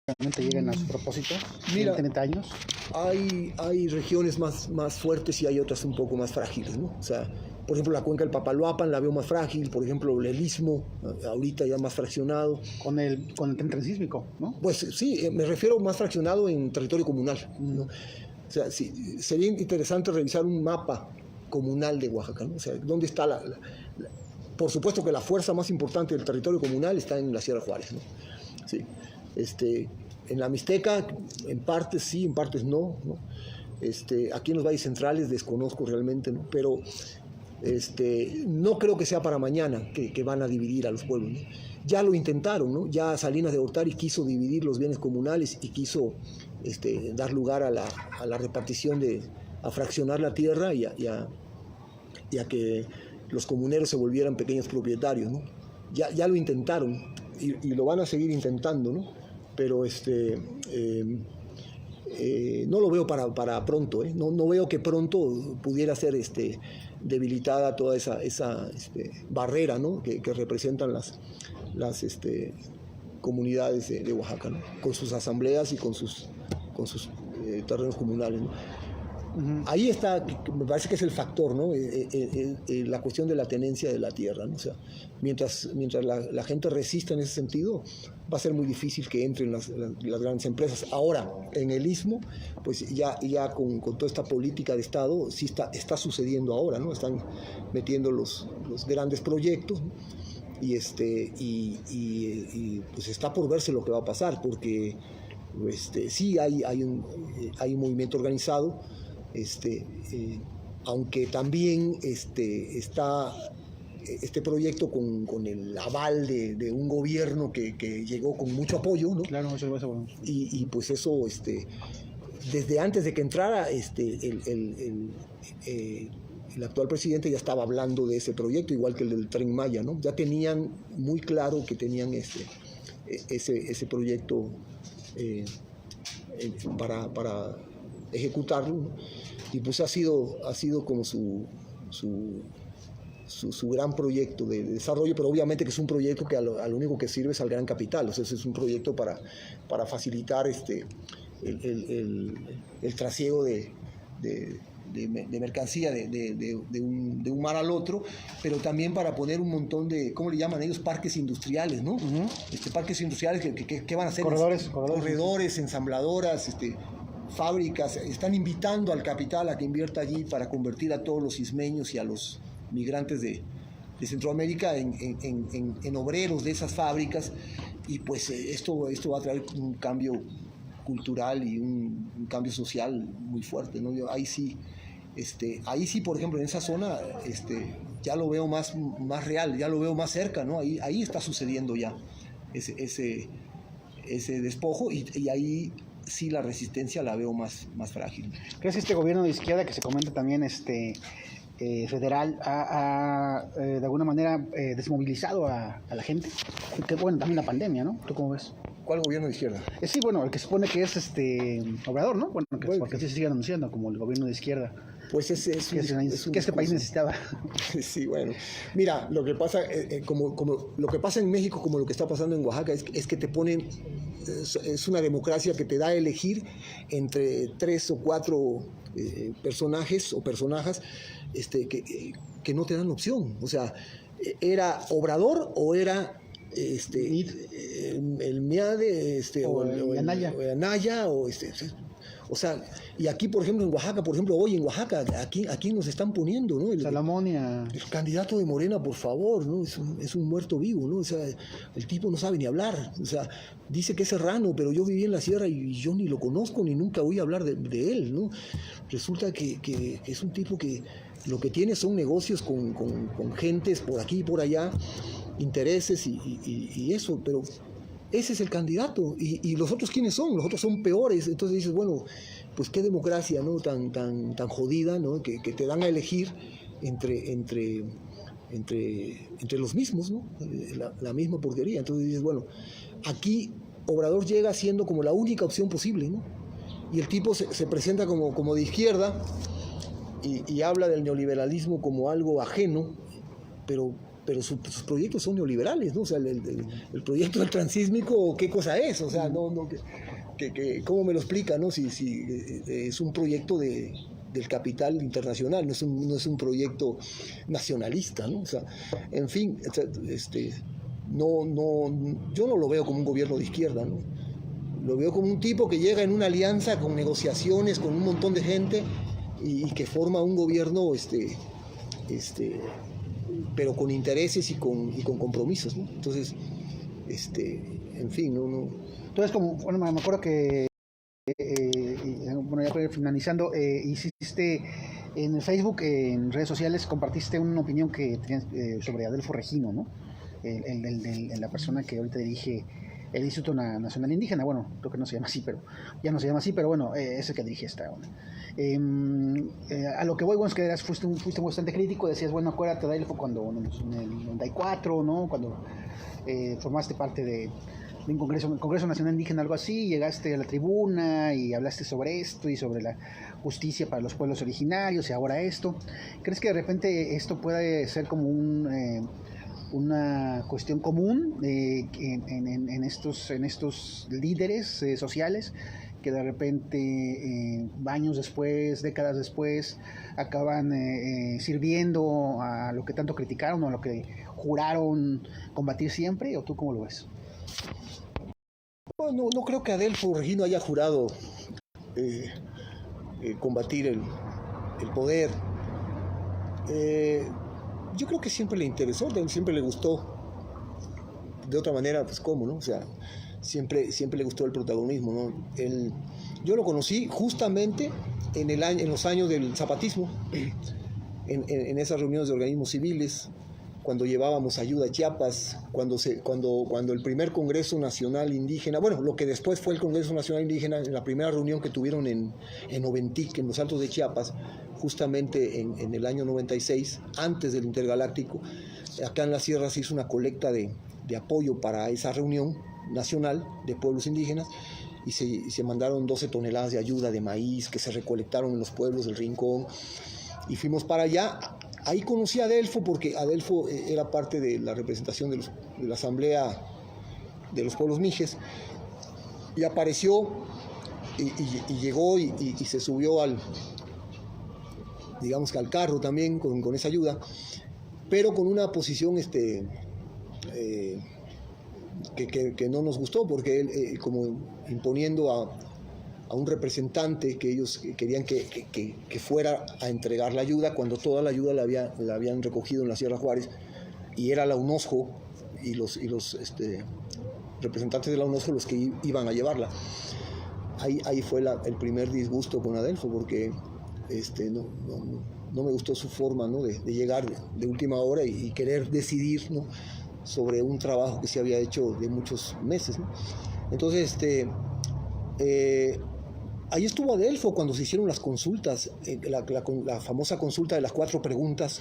realmente lleguen a su propósito? Mira, en 30 años. Hay regiones más fuertes y hay otras un poco más frágiles, ¿no? O sea, por ejemplo, la cuenca del Papaloapan la veo más frágil, por ejemplo, el Istmo, ahorita ya más fraccionado. Con el tren transísmico, ¿no? Pues sí, me refiero más fraccionado en territorio comunal, ¿no? O sea, sí, sería interesante revisar un mapa comunal de Oaxaca, ¿no? O sea, ¿dónde está por supuesto que la fuerza más importante del territorio comunal está en la Sierra Juárez, ¿no? Sí. En la Mixteca, en partes sí, en partes no, ¿no? Aquí en los valles centrales desconozco realmente, ¿no? Pero no creo que sea para mañana que van a dividir a los pueblos, ¿no? Ya lo intentaron, ¿no? Ya Salinas de Gortari quiso dividir los bienes comunales y quiso dar lugar a la repartición, a fraccionar la tierra y a que los comuneros se volvieran pequeños propietarios, ¿no? Ya lo intentaron y lo van a seguir intentando, ¿no? Pero no lo veo para pronto, ¿eh? No veo que pronto pudiera ser debilitada toda esa barrera, ¿no? que representan las comunidades de Oaxaca, ¿no? Con sus asambleas y con sus terrenos comunales, ¿no? Uh-huh. Ahí está, me parece que es el factor, ¿no? La cuestión de la tenencia de la tierra, ¿no? O sea, mientras la gente resista en ese sentido, va a ser muy difícil que entren las grandes empresas. Ahora, en el Istmo, pues ya con toda esta política de Estado, sí está sucediendo ahora, ¿no? Están metiendo los grandes proyectos, ¿no? Y pues está por verse lo que va a pasar, porque sí hay un movimiento organizado, aunque también está este proyecto con el aval de un gobierno que llegó con mucho apoyo, ¿no? Claro, eso es bueno. Y pues eso, el actual presidente ya estaba hablando de ese proyecto, igual que el del Tren Maya, ¿no? Ya tenían muy claro que tenían ese proyecto para ejecutarlo, ¿no? Y pues ha sido como su gran proyecto de desarrollo, pero obviamente que es un proyecto que a lo único que sirve es al gran capital. O sea, es un proyecto para facilitar el trasiego de mercancía de un mar al otro, pero también para poner un montón de, ¿cómo le llaman ellos? Parques industriales, ¿no? Parques industriales que van a ser corredores, ensambladoras, fábricas. Están invitando al capital a que invierta allí para convertir a todos los ismeños y a los migrantes de Centroamérica en obreros de esas fábricas, y pues esto va a traer un cambio cultural y un cambio social muy fuerte, ¿no? Ahí sí, por ejemplo, en esa zona ya lo veo más real, ya lo veo más cerca, ¿no? Ahí está sucediendo ya ese despojo, y ahí sí la resistencia la veo más frágil. ¿Crees que este gobierno de izquierda que se comenta también federal ha de alguna manera desmovilizado a la gente? Que bueno, también la pandemia, ¿no? ¿Tú cómo ves? ¿Cuál gobierno de izquierda? Sí, bueno, el que se supone que es Obrador, ¿no? Bueno, porque así se sigue anunciando como el gobierno de izquierda. Pues que este país necesitaba. Sí, bueno. Mira, lo que pasa, como lo que pasa en México, como lo que está pasando en Oaxaca, es que te ponen, es una democracia que te da a elegir entre 3 o 4 personajes o personajas que no te dan opción. O sea, era Obrador o era el Miade o Anaya o sea, y aquí, por ejemplo, en Oaxaca, hoy en Oaxaca, aquí nos están poniendo, ¿no? Salomón el candidato de Morena, por favor, ¿no? Es un muerto vivo, ¿no? O sea, el tipo no sabe ni hablar. O sea, dice que es serrano, pero yo viví en la sierra y yo ni lo conozco, ni nunca oí hablar de él, ¿no? Resulta que es un tipo que lo que tiene son negocios con gentes por aquí y por allá, intereses y eso, pero ese es el candidato. ¿Y los otros quiénes son? Los otros son peores. Entonces dices, bueno, pues qué democracia, ¿no? Tan jodida, ¿no? Que te dan a elegir entre los mismos, ¿no? La misma porquería. Entonces dices, bueno, aquí Obrador llega siendo como la única opción posible, ¿no? Y el tipo se presenta como de izquierda y habla del neoliberalismo como algo ajeno, pero sus proyectos son neoliberales, ¿no? O sea, el proyecto del transísmico, ¿qué cosa es? O sea, ¿cómo me lo explica, no? Si es un proyecto del capital internacional, no es un proyecto nacionalista, ¿no? O sea, en fin, yo no lo veo como un gobierno de izquierda, ¿no? Lo veo como un tipo que llega en una alianza con negociaciones, con un montón de gente y que forma un gobierno, pero con intereses y con compromisos, ¿no? Entonces, en fin, no. Entonces, bueno, me acuerdo que, bueno, ya finalizando, hiciste en el Facebook, en redes sociales, compartiste una opinión que tenías sobre Adelfo Regino, ¿no? La persona que ahorita dirige el Instituto Nacional Indígena. Bueno, creo que no se llama así, pero ya no se llama así, pero bueno, es el que dirige esta onda. A lo que voy, bueno, es que fuiste bastante crítico, decías, bueno, acuérdate de Adelfo cuando en el 94, ¿no? Cuando formaste parte de un Congreso Nacional Indígena, algo así, llegaste a la tribuna y hablaste sobre esto y sobre la justicia para los pueblos originarios y ahora esto. ¿Crees que de repente esto puede ser como una cuestión común en estos líderes sociales que de repente años después, décadas después, acaban sirviendo a lo que tanto criticaron o a lo que juraron combatir siempre? ¿O tú cómo lo ves? No creo que Adelfo Regino haya jurado combatir el poder. Yo creo que siempre le interesó, siempre le gustó. De otra manera, pues cómo, ¿no? O sea, siempre le gustó el protagonismo, ¿no? Yo lo conocí justamente en los años del zapatismo, en esas reuniones de organismos civiles, cuando llevábamos ayuda a Chiapas, cuando el primer Congreso Nacional Indígena, bueno, lo que después fue el Congreso Nacional Indígena, en la primera reunión que tuvieron en Oventic, en los Altos de Chiapas, justamente en el año 96, antes del Intergaláctico, acá en la sierra se hizo una colecta de apoyo para esa reunión nacional de pueblos indígenas, y se mandaron 12 toneladas de ayuda de maíz que se recolectaron en los pueblos del Rincón, y fuimos para allá. Ahí conocí a Adelfo, porque Adelfo era parte de la representación de la Asamblea de los Pueblos Mijes, y apareció y llegó y se subió digamos que al carro también con esa ayuda, pero con una posición que no nos gustó, porque él como imponiendo a un representante que ellos querían que fuera a entregar la ayuda, cuando toda la ayuda la habían recogido en la Sierra Juárez, y era la UNOSJO y los representantes de la UNOSJO los que iban a llevarla. Ahí fue el primer disgusto con Adelfo, porque no me gustó su forma, ¿no?, de llegar de última hora y querer decidir, ¿no?, sobre un trabajo que se había hecho de muchos meses, ¿no? Entonces, ahí estuvo Adelfo cuando se hicieron las consultas, la famosa consulta de las 4 preguntas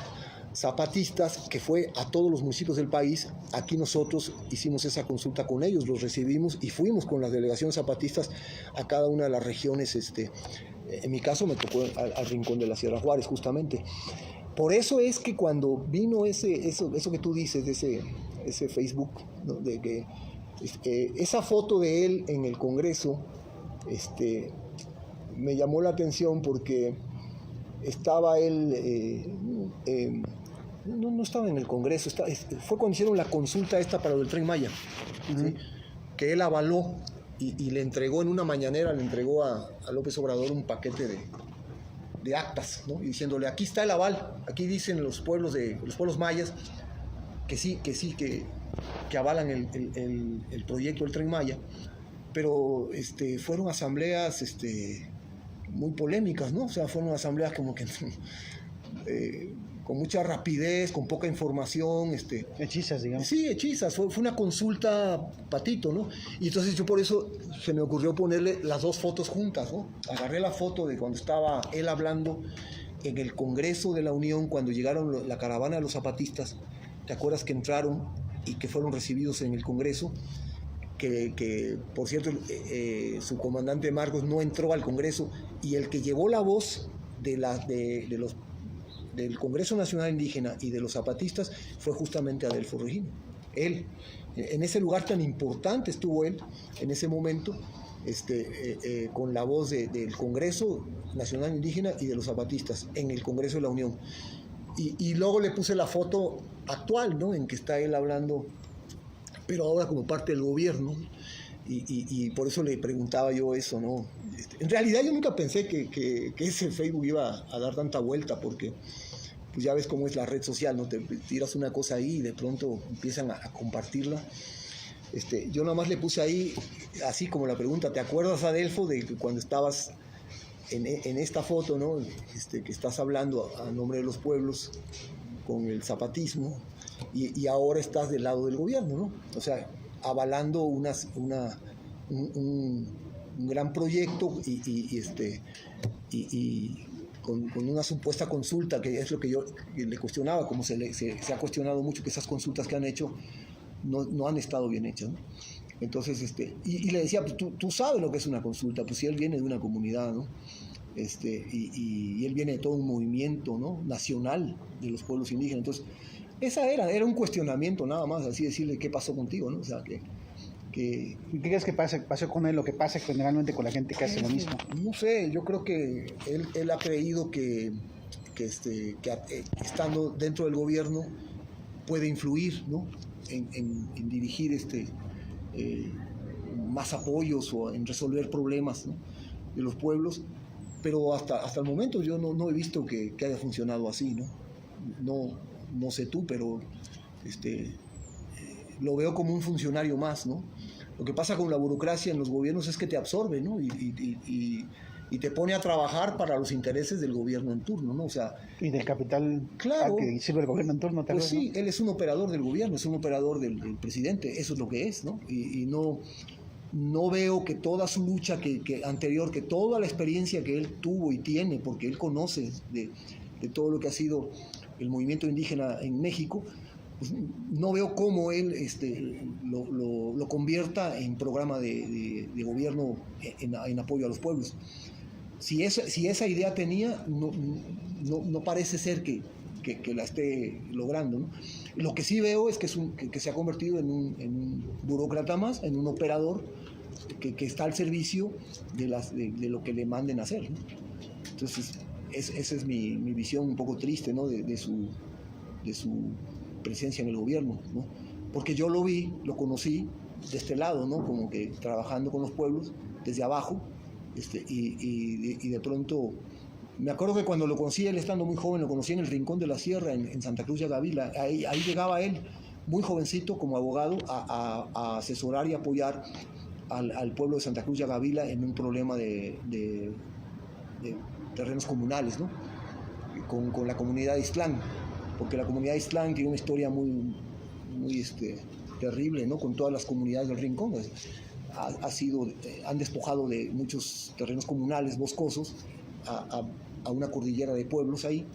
zapatistas, que fue a todos los municipios del país. Aquí nosotros hicimos esa consulta con ellos, los recibimos y fuimos con las delegaciones zapatistas a cada una de las regiones. En mi caso me tocó al rincón de la Sierra Juárez, justamente. Por eso es que cuando vino eso que tú dices, de ese Facebook, ¿no?, de que esa foto de él en el Congreso, me llamó la atención, porque estaba él, no estaba en el Congreso, fue cuando hicieron la consulta esta para lo del Tren Maya, ¿sí?, que él avaló y le entregó en una mañanera, le entregó a López Obrador un paquete de actas, ¿no?, y diciéndole: aquí está el aval, aquí dicen los pueblos mayas que avalan el proyecto del Tren Maya. Pero fueron asambleas muy polémicas, ¿no? O sea, fueron asambleas como que con mucha rapidez, con poca información. Hechizas, digamos. Sí, hechizas. Fue una consulta patito, ¿no? Y entonces yo por eso se me ocurrió ponerle las 2 fotos juntas, ¿no? Agarré la foto de cuando estaba él hablando en el Congreso de la Unión, cuando llegaron la caravana de los zapatistas. ¿Te acuerdas que entraron y que fueron recibidos en el Congreso? Que por cierto, su comandante Marcos no entró al Congreso, y el que llevó la voz del Congreso Nacional Indígena y de los zapatistas fue justamente Adelfo Regino. Él, en ese lugar tan importante estuvo él en ese momento, con la voz del Congreso Nacional Indígena y de los zapatistas en el Congreso de la Unión. Y luego le puse la foto actual, ¿no?, en que está él hablando, pero ahora como parte del gobierno, y por eso le preguntaba yo eso, ¿no? En realidad yo nunca pensé que ese Facebook iba a dar tanta vuelta, porque pues ya ves cómo es la red social, ¿no? Te tiras una cosa ahí y de pronto empiezan a compartirla. Yo nada más le puse ahí, así como la pregunta: ¿te acuerdas, Adelfo, de cuando estabas en esta foto, ¿no?, que estás hablando a nombre de los pueblos con el zapatismo, y ahora estás del lado del gobierno, ¿no? O sea, avalando un gran proyecto y con una supuesta consulta, que es lo que yo le cuestionaba, como se ha cuestionado mucho que esas consultas que han hecho no han estado bien hechas, ¿no? Entonces, y le decía: pues tú sabes lo que es una consulta, pues si él viene de una comunidad, ¿no? Y él viene de todo un movimiento, ¿no?, nacional de los pueblos indígenas. Entonces, era un cuestionamiento nada más, así decirle: ¿qué pasó contigo?, ¿no? O sea, ¿qué crees que pasó con él lo que pasa generalmente con la gente que hace lo mismo? No sé, yo creo que él ha creído que estando dentro del gobierno puede influir, ¿no?, en dirigir más apoyos o en resolver problemas, ¿no?, de los pueblos. Pero hasta el momento yo no he visto que haya funcionado así, ¿no? No sé tú, pero lo veo como un funcionario más, ¿no? Lo que pasa con la burocracia en los gobiernos es que te absorbe, ¿no? Y y te pone a trabajar para los intereses del gobierno en turno, ¿no? O sea, Y del capital claro, que sirve el gobierno en turno, tal pues vez, sí, ¿no? él es un operador del gobierno, es un operador del presidente, eso es lo que es, ¿no? Y no veo que toda su lucha anterior, que toda la experiencia que él tuvo y tiene, porque él conoce de todo lo que ha sido el movimiento indígena en México, pues no veo cómo él lo convierta en programa de gobierno en apoyo a los pueblos. Si esa idea tenía, no parece ser que la esté logrando, ¿no? Lo que sí veo es que se ha convertido en un burócrata más, en un operador que está al servicio de lo que le manden hacer, ¿no? Entonces, esa es mi visión un poco triste, ¿no? de su presencia en el gobierno, ¿no? Porque yo lo conocí de este lado, ¿no? Como que trabajando con los pueblos desde abajo, y de pronto me acuerdo que cuando lo conocí, él estando muy joven, lo conocí en el Rincón de la Sierra, en Santa Cruz de Gavila. Ahí llegaba él, muy jovencito, como abogado, a asesorar y apoyar al pueblo de Santa Cruz de Gavila en un problema de terrenos comunales, ¿no? Con la comunidad de Ixtlán, porque la comunidad de Ixtlán tiene una historia muy terrible, ¿no? Con todas las comunidades del Rincón. Han despojado de muchos terrenos comunales, boscosos, a una cordillera de pueblos ahí,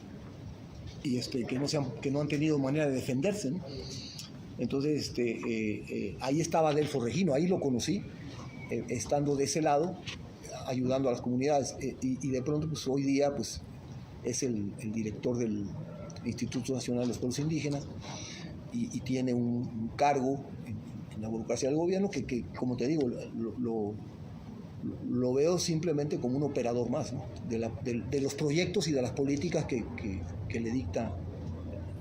y que no han tenido manera de defenderse, ¿no? Entonces, ahí estaba Adelfo Regino, ahí lo conocí, estando de ese lado, ayudando a las comunidades, y de pronto, pues hoy día, pues es el director del Instituto Nacional de los Pueblos Indígenas, y tiene un cargo en la burocracia del gobierno que como te digo, lo veo simplemente como un operador más, ¿no? de los proyectos y de las políticas que le dicta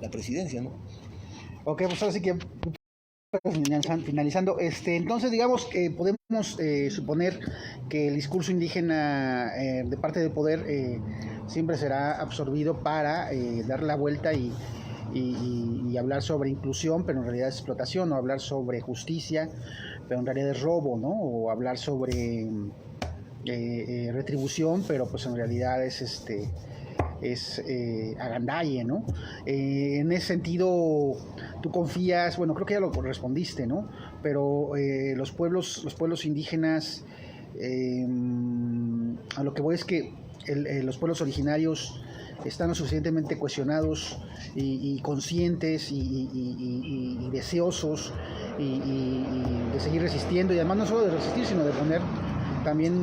la presidencia, ¿no? Ok, pues ahora sí que finalizando, entonces digamos que podemos suponer que el discurso indígena de parte del poder siempre será absorbido para dar la vuelta y hablar sobre inclusión, pero en realidad es explotación, o hablar sobre justicia, pero en realidad es robo, ¿no? O hablar sobre retribución, pero pues en realidad es agandalle, ¿no? En ese sentido, tú confías, bueno, creo que ya lo respondiste, ¿no? Pero los pueblos indígenas, a lo que voy es que los pueblos originarios están lo suficientemente cuestionados y conscientes y deseosos y de seguir resistiendo, y además no solo de resistir, sino de poner también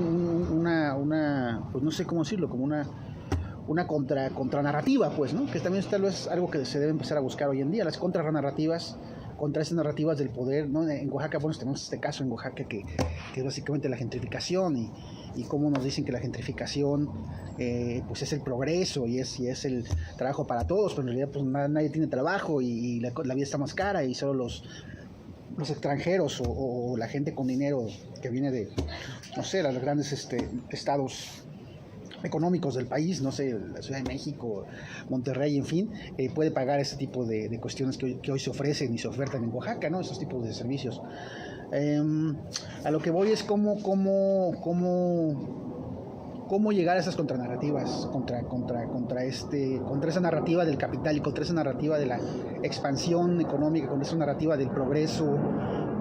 pues no sé cómo decirlo, como una contranarrativa, pues, ¿no? Que también tal vez algo que se debe empezar a buscar hoy en día, las contranarrativas, contra esas narrativas del poder, ¿no? En Oaxaca, bueno, tenemos este caso en Oaxaca que es básicamente la gentrificación y cómo nos dicen que la gentrificación pues es el progreso y es el trabajo para todos, pero en realidad pues nadie tiene trabajo y la vida está más cara y solo los extranjeros o la gente con dinero que viene de, no sé, los grandes estados económicos del país, no sé, la Ciudad de México, Monterrey, en fin, puede pagar ese tipo de cuestiones que hoy se ofrecen y se ofertan en Oaxaca, ¿no? Esos tipos de servicios. A lo que voy es cómo llegar a esas contranarrativas, contra esa narrativa del capital y contra esa narrativa de la expansión económica, contra esa narrativa del progreso,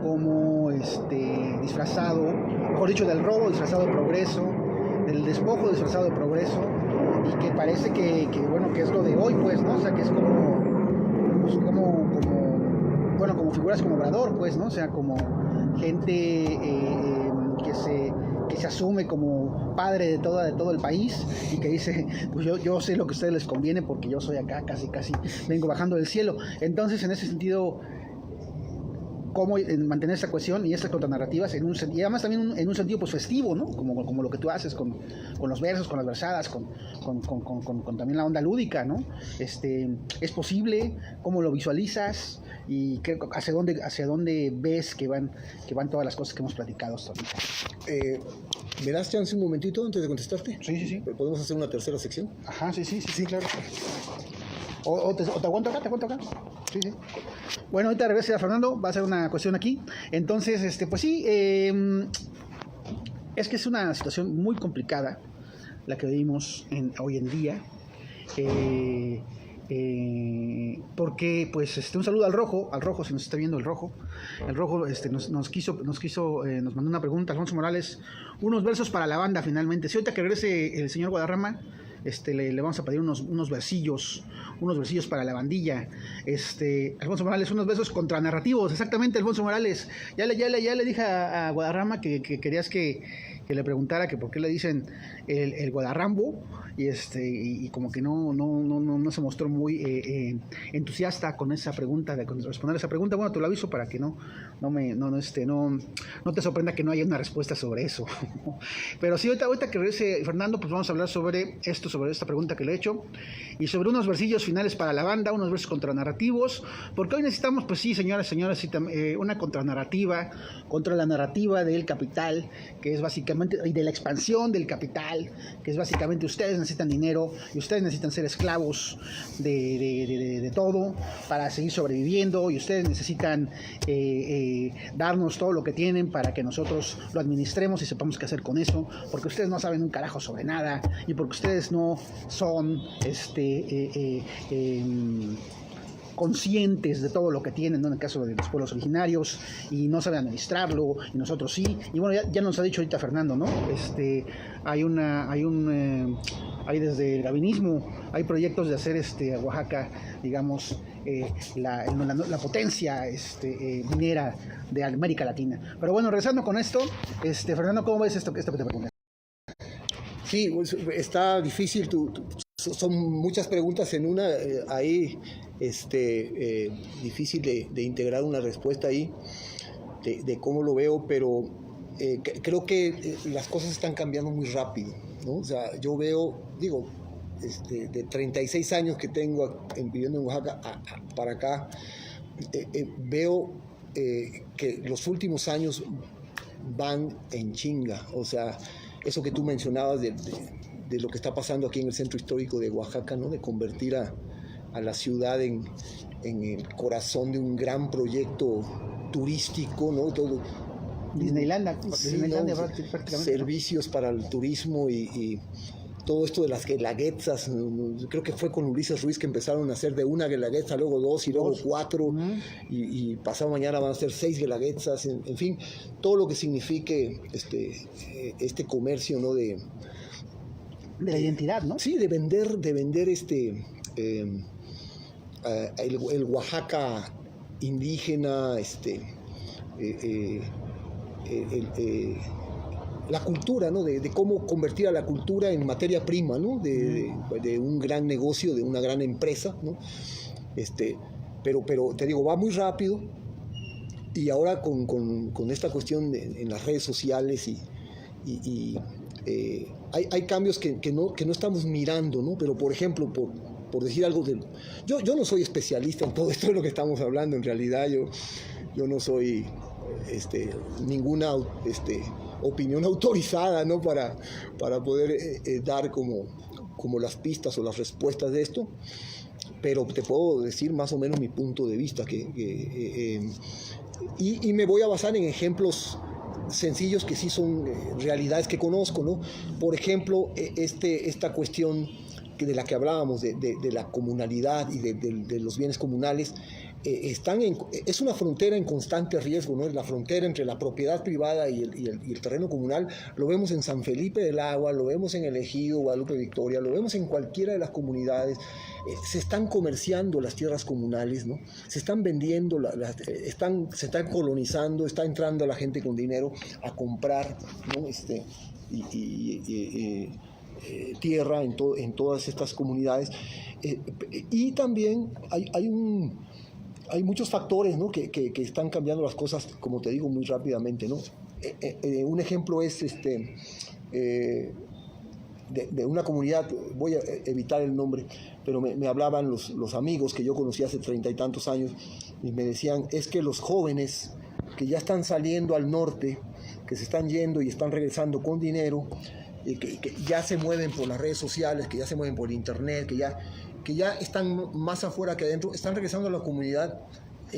como disfrazado, mejor dicho, del robo disfrazado de progreso, del despojo disfrazado de progreso, y que parece que es lo de hoy, pues, ¿no? O sea, que es como figuras como Obrador, pues, ¿no? O sea, como gente que se asume como padre de todo el país y que dice, pues yo sé lo que a ustedes les conviene porque yo soy acá, casi vengo bajando del cielo. Entonces, en ese sentido, cómo mantener esa cohesión y esas contranarrativas y además también en un sentido pues festivo, ¿no? Como lo que tú haces con los versos, con las versadas, con también la onda lúdica, ¿no? ¿Es posible? ¿Cómo lo visualizas? ¿Y hacia dónde ves que van todas las cosas que hemos platicado hasta ahorita? ¿Me das chance un momentito antes de contestarte? Sí. ¿Podemos hacer una tercera sección? Ajá, sí, claro. ¿O te aguanto acá? Sí. Bueno, ahorita regresa Fernando, va a hacer una cuestión aquí. Entonces, pues sí, es que es una situación muy complicada la que vivimos hoy en día. Porque pues un saludo al Rojo, si nos está viendo el Rojo. El Rojo nos mandó una pregunta, Alfonso Morales, unos versos para la banda finalmente. Si ahorita que regrese el señor Guadarrama, le vamos a pedir unos versillos para la bandilla. Alfonso Morales, unos versos contranarrativos, exactamente, Alfonso Morales. Ya le dije a Guadarrama que querías que le preguntara que por qué le dicen el Guadarrambo, y como que no se mostró muy entusiasta con esa pregunta, con responder esa pregunta. Bueno, te lo aviso para que no te sorprenda que no haya una respuesta sobre eso. Pero sí, ahorita que regrese Fernando, pues vamos a hablar sobre esta pregunta que le he hecho, y sobre unos versillos finales para la banda, unos versos contranarrativos, porque hoy necesitamos, pues sí, señoras, sí, una contranarrativa contra la narrativa del capital, que es básicamente, y de la expansión del capital, que es básicamente ustedes necesitan dinero y ustedes necesitan ser esclavos de todo para seguir sobreviviendo, y ustedes necesitan darnos todo lo que tienen para que nosotros lo administremos y sepamos qué hacer con eso, porque ustedes no saben un carajo sobre nada, y porque ustedes no son conscientes de todo lo que tienen, ¿no? En el caso de los pueblos originarios, y no saben administrarlo, y nosotros sí. Y bueno, ya nos ha dicho ahorita Fernando, ¿no? Hay desde el gabinismo, hay proyectos de hacer a Oaxaca, digamos, la potencia minera de América Latina. Pero bueno, regresando con esto, Fernando, ¿cómo ves esto que te pregunté? Sí, pues, está difícil, son muchas preguntas en una, ahí difícil de integrar una respuesta ahí, de cómo lo veo, pero creo que las cosas están cambiando muy rápido, ¿no? O sea, yo veo, de 36 años que tengo viviendo en Oaxaca para acá, veo que los últimos años van en chinga. O sea, eso que tú mencionabas de lo que está pasando aquí en el centro histórico de Oaxaca, ¿no? De convertir a la ciudad en el corazón de un gran proyecto turístico, ¿no? Todo, Disneylandia, prácticamente. Servicios para el turismo y todo esto de las guelaguetzas. Creo que fue con Ulises Ruiz que empezaron a hacer de una guelaguetza, luego 2 y luego 4, y pasado mañana van a ser 6 guelaguetzas, en fin, todo lo que signifique este comercio, ¿no? De la identidad, ¿no? Sí, de vender el Oaxaca indígena, la cultura, ¿no? De cómo convertir a la cultura en materia prima, ¿no? De un gran negocio, de una gran empresa, ¿no? Pero te digo, va muy rápido, y ahora con esta cuestión en las redes sociales hay cambios que no estamos mirando, ¿no? Pero, por ejemplo, por decir algo, yo no soy especialista en todo esto de lo que estamos hablando. En realidad yo no soy ninguna opinión autorizada, ¿no? para poder dar como las pistas o las respuestas de esto, pero te puedo decir más o menos mi punto de vista, y me voy a basar en ejemplos sencillos que sí son realidades que conozco, ¿no? Por ejemplo, esta cuestión de la que hablábamos, de la comunalidad y de los bienes comunales, es una frontera en constante riesgo, ¿no? La frontera entre la propiedad privada y el terreno comunal. Lo vemos en San Felipe del Agua, lo vemos en El Ejido, Guadalupe Victoria, lo vemos en cualquiera de las comunidades. Se están comerciando las tierras comunales, ¿no? Se están vendiendo, se están colonizando, está entrando la gente con dinero a comprar, ¿no? Tierra en todas estas comunidades, y también hay muchos factores, ¿no? que están cambiando las cosas, como te digo, muy rápidamente, ¿no? Un ejemplo es de una comunidad, voy a evitar el nombre, pero me hablaban los amigos que yo conocí hace 30 y tantos años, y me decían, es que los jóvenes que ya están saliendo al norte, que se están yendo y están regresando con dinero, que ya se mueven por las redes sociales, que ya se mueven por internet, que ya están más afuera que adentro, están regresando a la comunidad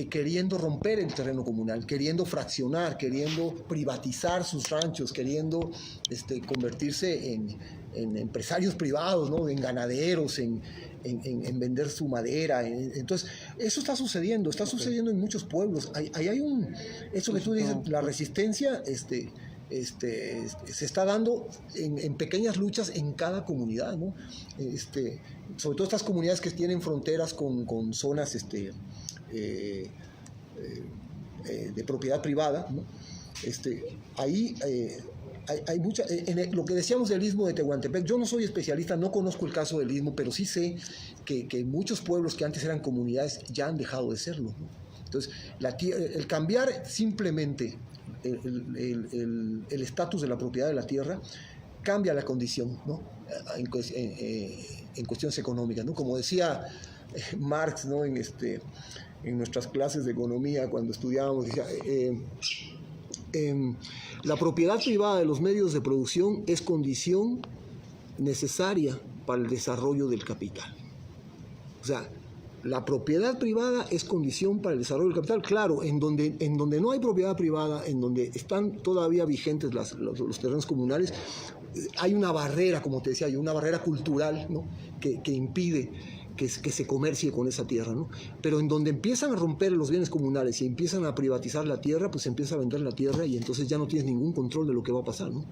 queriendo romper el terreno comunal, queriendo fraccionar, queriendo privatizar sus ranchos, queriendo convertirse en empresarios privados, ¿no? En ganaderos, en vender su madera. Entonces, eso está sucediendo en muchos pueblos. Eso que tú dices, la resistencia, se está dando en pequeñas luchas en cada comunidad, ¿no? Sobre todo estas comunidades que tienen fronteras con zonas de propiedad privada, ¿no? Ahí hay mucha, lo que decíamos del Istmo de Tehuantepec, yo no soy especialista, no conozco el caso del Istmo, pero sí sé que muchos pueblos que antes eran comunidades ya han dejado de serlo, ¿no? Entonces, el cambiar simplemente el estatus de la propiedad de la tierra cambia la condición, ¿no? En cuestiones económicas, ¿no? Como decía Marx, ¿no? En nuestras clases de economía, cuando estudiábamos, decía, la propiedad privada de los medios de producción es condición necesaria para el desarrollo del capital. O sea, la propiedad privada es condición para el desarrollo del capital. Claro, en donde no hay propiedad privada, en donde están todavía vigentes los terrenos comunales, hay una barrera, como te decía yo, una barrera cultural, ¿no? que impide que se comercie con esa tierra, ¿no? Pero en donde empiezan a romper los bienes comunales y empiezan a privatizar la tierra, pues se empieza a vender la tierra y entonces ya no tienes ningún control de lo que va a pasar, ¿no?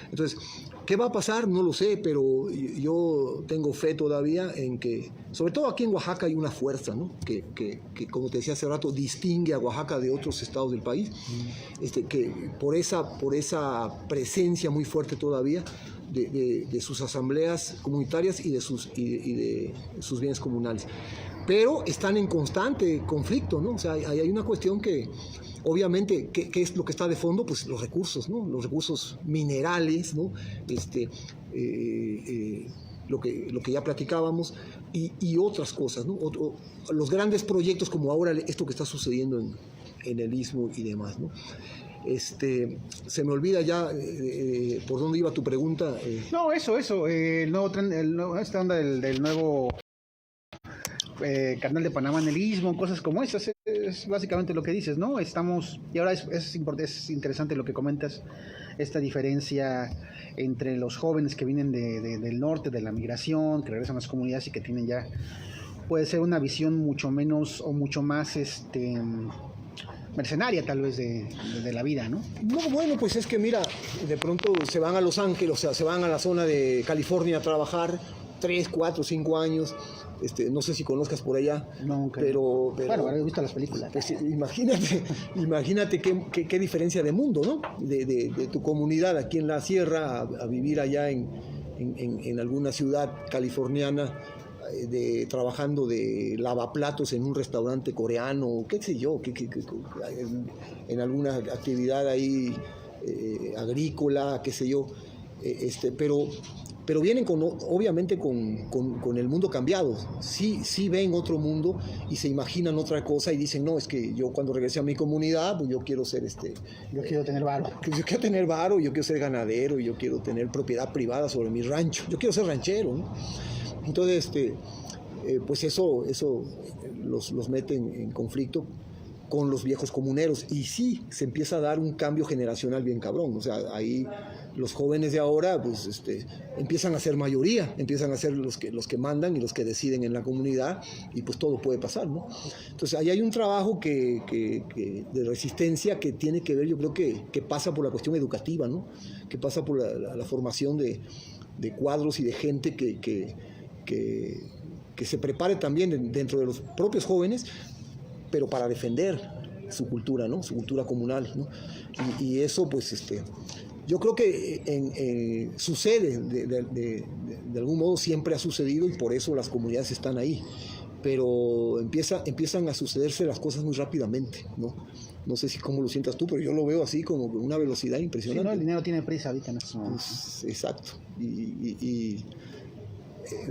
Entonces, ¿qué va a pasar? No lo sé, pero yo tengo fe todavía en que, sobre todo aquí en Oaxaca hay una fuerza, ¿no? que como te decía hace rato, distingue a Oaxaca de otros estados del país, que por esa presencia muy fuerte todavía de sus asambleas comunitarias y de sus bienes comunales. Pero están en constante conflicto, ¿no? O sea, hay una cuestión que, obviamente, ¿qué es lo que está de fondo? Pues los recursos, ¿no? Los recursos minerales, ¿no? Lo que ya platicábamos y otras cosas, ¿no? Los grandes proyectos como ahora esto que está sucediendo en el Istmo y demás, ¿no? Se me olvida ya por dónde iba tu pregunta. No, eso, el nuevo tren, esta onda del nuevo canal de Panamá en el Istmo, cosas como esas, es básicamente lo que dices, ¿no? Y ahora es interesante lo que comentas, esta diferencia entre los jóvenes que vienen del norte, de la migración, que regresan a las comunidades y que tienen ya, puede ser una visión mucho menos o mucho más, mercenaria tal vez de la vida, ¿no? No, bueno, pues es que mira, de pronto se van a Los Ángeles, o sea, se van a la zona de California a trabajar 3, 4, 5 años, no sé si conozcas por allá, Nunca. Pero bueno, he visto las películas. Pues imagínate qué diferencia de mundo, ¿no? De tu comunidad aquí en la sierra a vivir allá en alguna ciudad californiana, trabajando de lavaplatos en un restaurante coreano, qué sé yo, en alguna actividad ahí agrícola, qué sé yo, pero vienen obviamente con el mundo cambiado, sí ven otro mundo y se imaginan otra cosa y dicen, no, es que yo cuando regrese a mi comunidad, pues yo quiero ser yo quiero tener varo. Yo quiero tener varo, yo quiero ser ganadero, yo quiero tener propiedad privada sobre mi rancho, yo quiero ser ranchero, ¿no? Entonces, pues eso los mete en conflicto con los viejos comuneros y sí, se empieza a dar un cambio generacional bien cabrón. O sea, ahí los jóvenes de ahora pues empiezan a ser mayoría, empiezan a ser los que mandan y los que deciden en la comunidad y pues todo puede pasar, ¿no? Entonces ahí hay un trabajo de resistencia que tiene que ver, yo creo que pasa por la cuestión educativa, ¿no? Que pasa por la formación de cuadros y de gente que se prepare también dentro de los propios jóvenes, pero para defender su cultura, ¿no? Su cultura comunal, ¿no? Y eso, pues, yo creo que sucede, de algún modo siempre ha sucedido y por eso las comunidades están ahí, pero empiezan a sucederse las cosas muy rápidamente, ¿no? No sé si cómo lo sientas tú, pero yo lo veo así como con una velocidad impresionante. Sí, no, el dinero tiene prisa ahorita en estos momentos. Pues, exacto. Y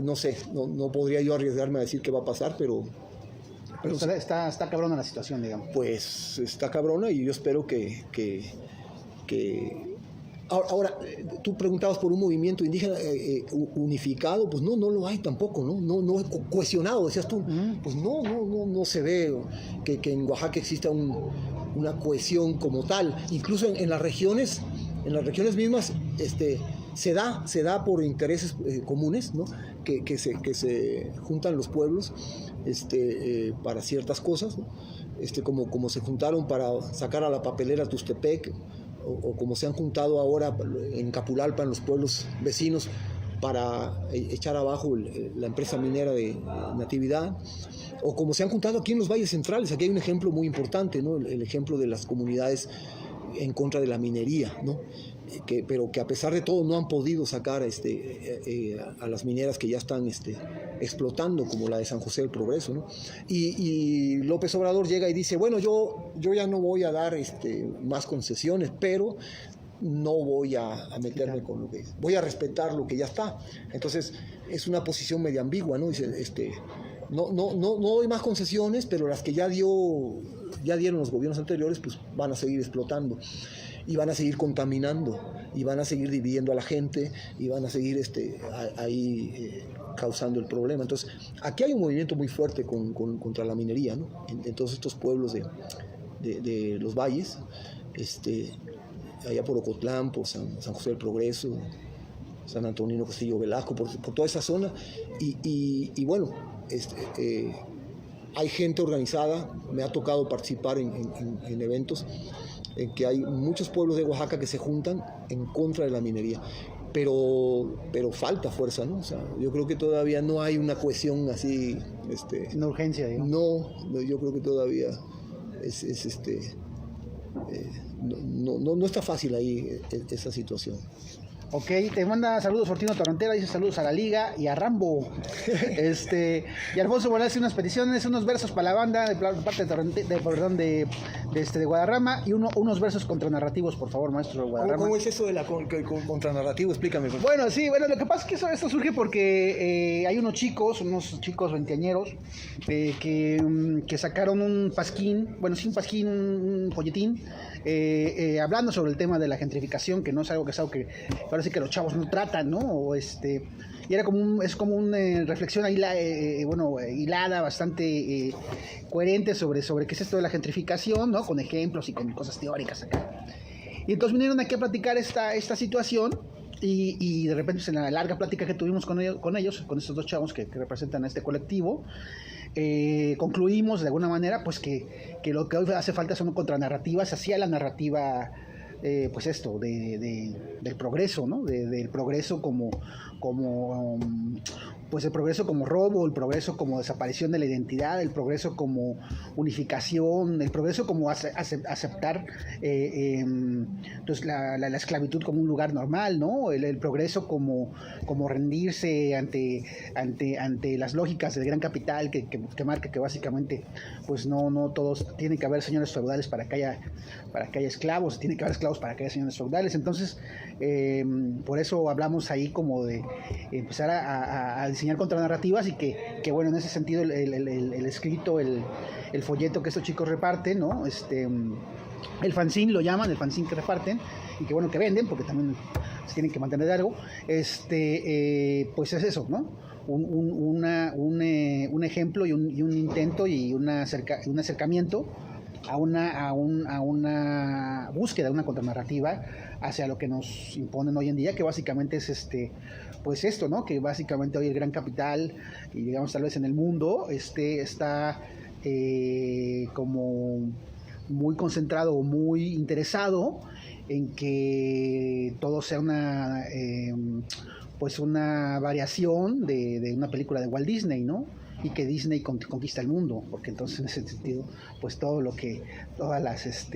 no sé, no podría yo arriesgarme a decir qué va a pasar, pero está cabrona la situación, digamos. Pues está cabrona y yo espero que Ahora, tú preguntabas por un movimiento indígena unificado, pues no lo hay tampoco, no cohesionado, decías tú, pues no se ve que en Oaxaca exista una cohesión como tal, incluso en las regiones mismas, se da por intereses comunes, ¿no? que se juntan los pueblos para ciertas cosas, ¿no? Como se juntaron para sacar a la papelera Tustepec, o como se han juntado ahora en Capulalpa, en los pueblos vecinos, para echar abajo la empresa minera de Natividad, o como se han juntado aquí en los valles centrales. Aquí hay un ejemplo muy importante, ¿no? El ejemplo de las comunidades en contra de la minería, ¿no? Pero que a pesar de todo no han podido sacar a las mineras que ya están explotando, como la de San José del Progreso, ¿no? Y López Obrador llega y dice, bueno, yo ya no voy a dar más concesiones, pero no voy a meterme con lo que... Voy a respetar lo que ya está. Entonces, es una posición medio ambigua, ¿no? Dice, no doy más concesiones, pero las que ya dieron los gobiernos anteriores, pues van a seguir explotando. Y van a seguir contaminando, y van a seguir dividiendo a la gente, y van a seguir ahí causando el problema. Entonces, aquí hay un movimiento muy fuerte contra la minería, ¿no? En todos estos pueblos de los valles, allá por Ocotlán, por San José del Progreso, San Antonino Castillo Velasco, por toda esa zona, y bueno, hay gente organizada. Me ha tocado participar en eventos en que hay muchos pueblos de Oaxaca que se juntan en contra de la minería, pero falta fuerza, ¿no? O sea, yo creo que todavía no hay una cohesión así, Una urgencia, digamos. No, yo creo que todavía no está fácil ahí esa situación. Ok, te manda saludos Fortino Torrentera, dice saludos a la Liga y a Rambo. Y Alfonso Morales hace unas peticiones, unos versos para la banda de parte de Guadarrama, y unos versos contranarrativos, por favor, maestro Guadarrama. ¿Cómo es eso de la contranarrativo? Explícame. Bueno, sí, lo que pasa es que esto surge porque hay unos chicos veinteañeros, que sacaron un pasquín, un folletín, hablando sobre el tema de la gentrificación, que no es algo que parece que los chavos no tratan, ¿no? Y era es como una reflexión hilada, bastante coherente sobre qué es esto de la gentrificación, ¿no? Con ejemplos y con cosas teóricas acá. Y entonces vinieron aquí a platicar esta situación, y de repente, en la larga plática que tuvimos con ellos, con estos dos chavos que representan a este colectivo, concluimos de alguna manera pues que lo que hoy hace falta son contranarrativas hacia la narrativa, pues esto del progreso, ¿no? Del progreso como pues el progreso como robo, el progreso como desaparición de la identidad, el progreso como unificación, el progreso como aceptar entonces la esclavitud como un lugar normal, ¿no? El progreso como rendirse ante las lógicas del gran capital que marca que básicamente pues no todos, tiene que haber señores feudales para que haya esclavos, tiene que haber esclavos para que haya señores feudales. Entonces por eso hablamos ahí como de empezar a diseñar contranarrativas, y que bueno, en ese sentido el escrito, el folleto que estos chicos reparten, ¿no? El fanzine lo llaman, el fanzine que reparten y que bueno, que venden, porque también se tienen que mantener de algo, pues es eso, ¿no? Un ejemplo y un intento y un acercamiento a una búsqueda de una contranarrativa hacia lo que nos imponen hoy en día, que básicamente es pues esto, ¿no? Que básicamente hoy el gran capital, y digamos tal vez en el mundo, está como muy concentrado o muy interesado en que todo sea pues una variación de una película de Walt Disney, ¿no? Y que Disney conquista el mundo, porque entonces en ese sentido, pues todas las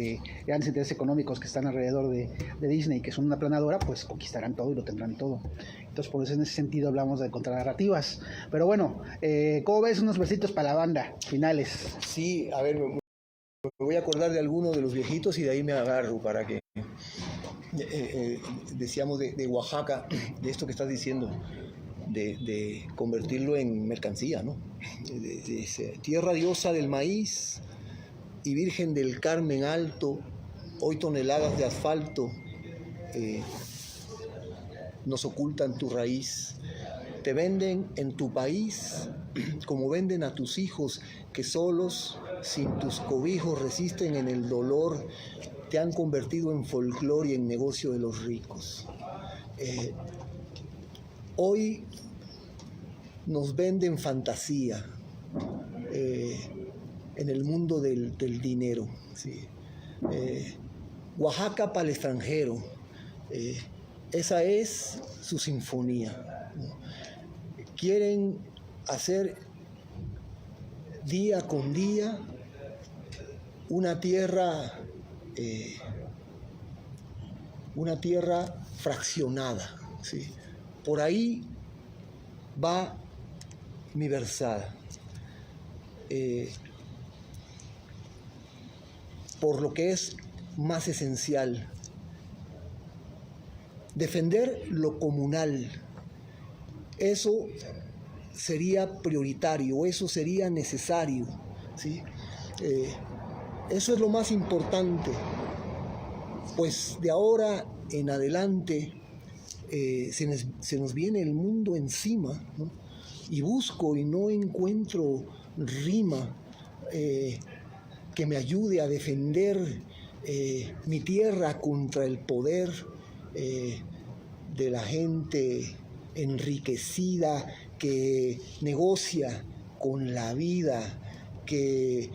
grandes intereses económicos que están alrededor de Disney, que son una planadora, pues conquistarán todo y lo tendrán todo. Entonces por eso en ese sentido hablamos de contranarrativas. Pero bueno, ¿cómo ves unos versitos para la banda finales? Sí, a ver, me voy a acordar de alguno de los viejitos y de ahí me agarro para que decíamos de Oaxaca, de esto que estás diciendo, de convertirlo en mercancía, ¿no? Tierra diosa del maíz y virgen del Carmen alto, hoy toneladas de asfalto nos ocultan tu raíz. Te venden en tu país como venden a tus hijos que solos, sin tus cobijos, resisten en el dolor. Te han convertido en folclore y en negocio de los ricos. Hoy nos venden fantasía en el mundo del dinero. ¿Sí? Oaxaca para el extranjero. Esa es su sinfonía, ¿no? Quieren hacer día con día una tierra fraccionada, ¿sí? Por ahí va mi versada. Por lo que es más esencial, defender lo comunal, eso sería prioritario, eso sería necesario, ¿sí? Eso es lo más importante, pues de ahora en adelante se nos viene el mundo encima, ¿no? Y busco y no encuentro rima que me ayude a defender mi tierra contra el poder de la gente enriquecida que negocia con la vida, que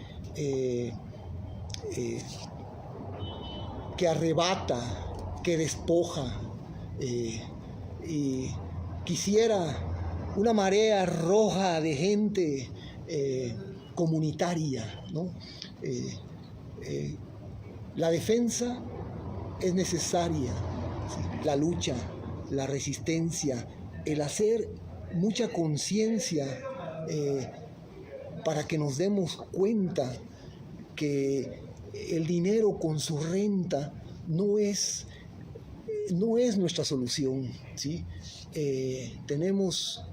arrebata, que despoja, y quisiera una marea roja de gente comunitaria, ¿no? La defensa es necesaria, ¿sí? La lucha, la resistencia, el hacer mucha conciencia para que nos demos cuenta que el dinero con su renta no es nuestra solución, ¿sí? Tenemos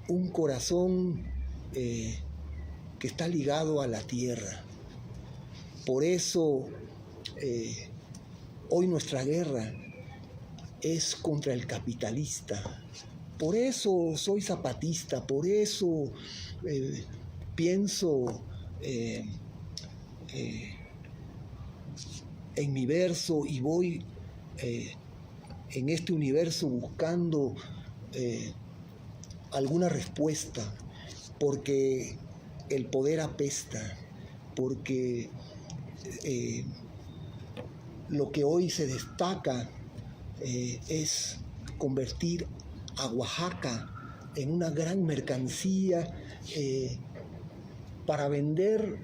un corazón que está ligado a la tierra. Por eso hoy nuestra guerra es contra el capitalista. Por eso soy zapatista, por eso pienso en mi verso y voy en este universo buscando alguna respuesta, porque el poder apesta, porque lo que hoy se destaca es convertir a Oaxaca en una gran mercancía para vender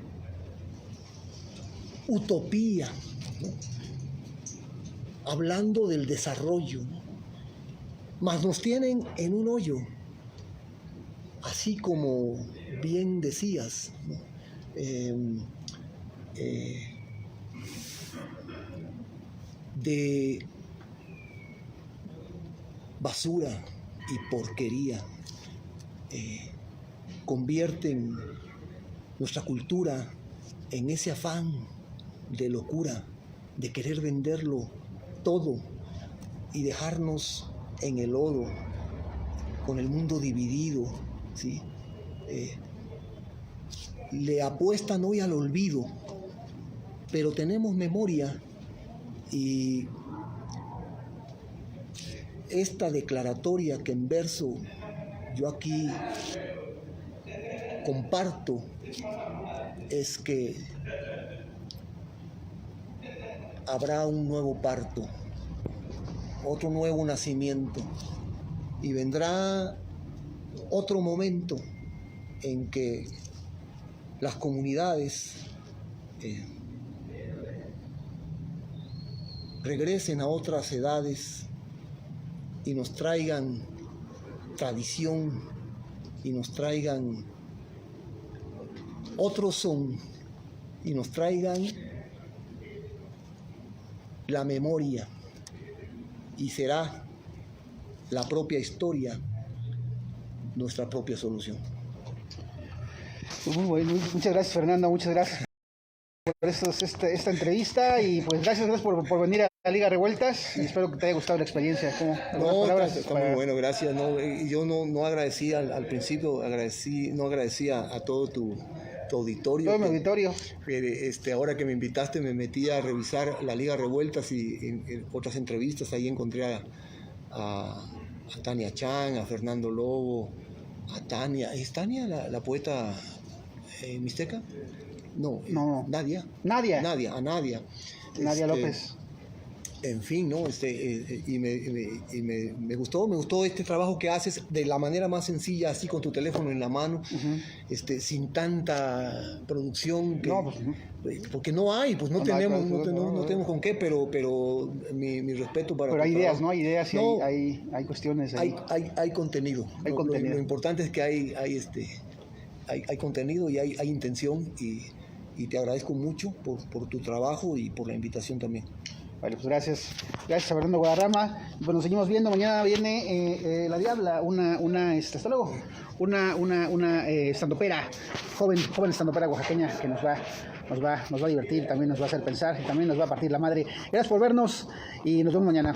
utopía, ¿no? Hablando del desarrollo, ¿no? Mas nos tienen en un hoyo, así como bien decías, ¿no? De basura y porquería. Convierten nuestra cultura en ese afán de locura, de querer venderlo todo y dejarnos en el lodo, con el mundo dividido, ¿sí? Le apuestan hoy al olvido, pero tenemos memoria, y esta declaratoria que en verso yo aquí comparto es que habrá un nuevo parto, otro nuevo nacimiento, y vendrá otro momento en que las comunidades regresen a otras edades y nos traigan tradición y nos traigan otro son y nos traigan la memoria, y será la propia historia nuestra propia solución. Muy bueno, muchas gracias, Fernando, muchas gracias. esta entrevista y pues gracias por venir a la Liga Revueltas y espero que te haya gustado la experiencia. No, está muy bueno, gracias. No, yo no agradecí al principio, no agradecía a todo tu auditorio. Todo mi auditorio. Ahora que me invitaste me metí a revisar la Liga Revueltas y en otras entrevistas ahí encontré a Tania Chan, a Fernando Lobo, a Tania. ¿Es Tania la poeta mixteca? No, Nadia. Nadia López. En fin, ¿no? Y me gustó este trabajo que haces de la manera más sencilla, así con tu teléfono en la mano, sin tanta producción. Porque no hay, pues no tenemos con qué, pero mi respeto para. Pero hay ideas, ¿no? Hay ideas y no, hay cuestiones. Hay contenido. Lo importante es que hay contenido y hay intención y te agradezco mucho por tu trabajo y por la invitación también. Vale, pues gracias a Fernando Guadarrama. Pues nos seguimos viendo. Mañana viene La Diabla, hasta luego, una estandopera, joven estandopera oaxaqueña que nos va a divertir, también nos va a hacer pensar y también nos va a partir la madre. Gracias por vernos y nos vemos mañana.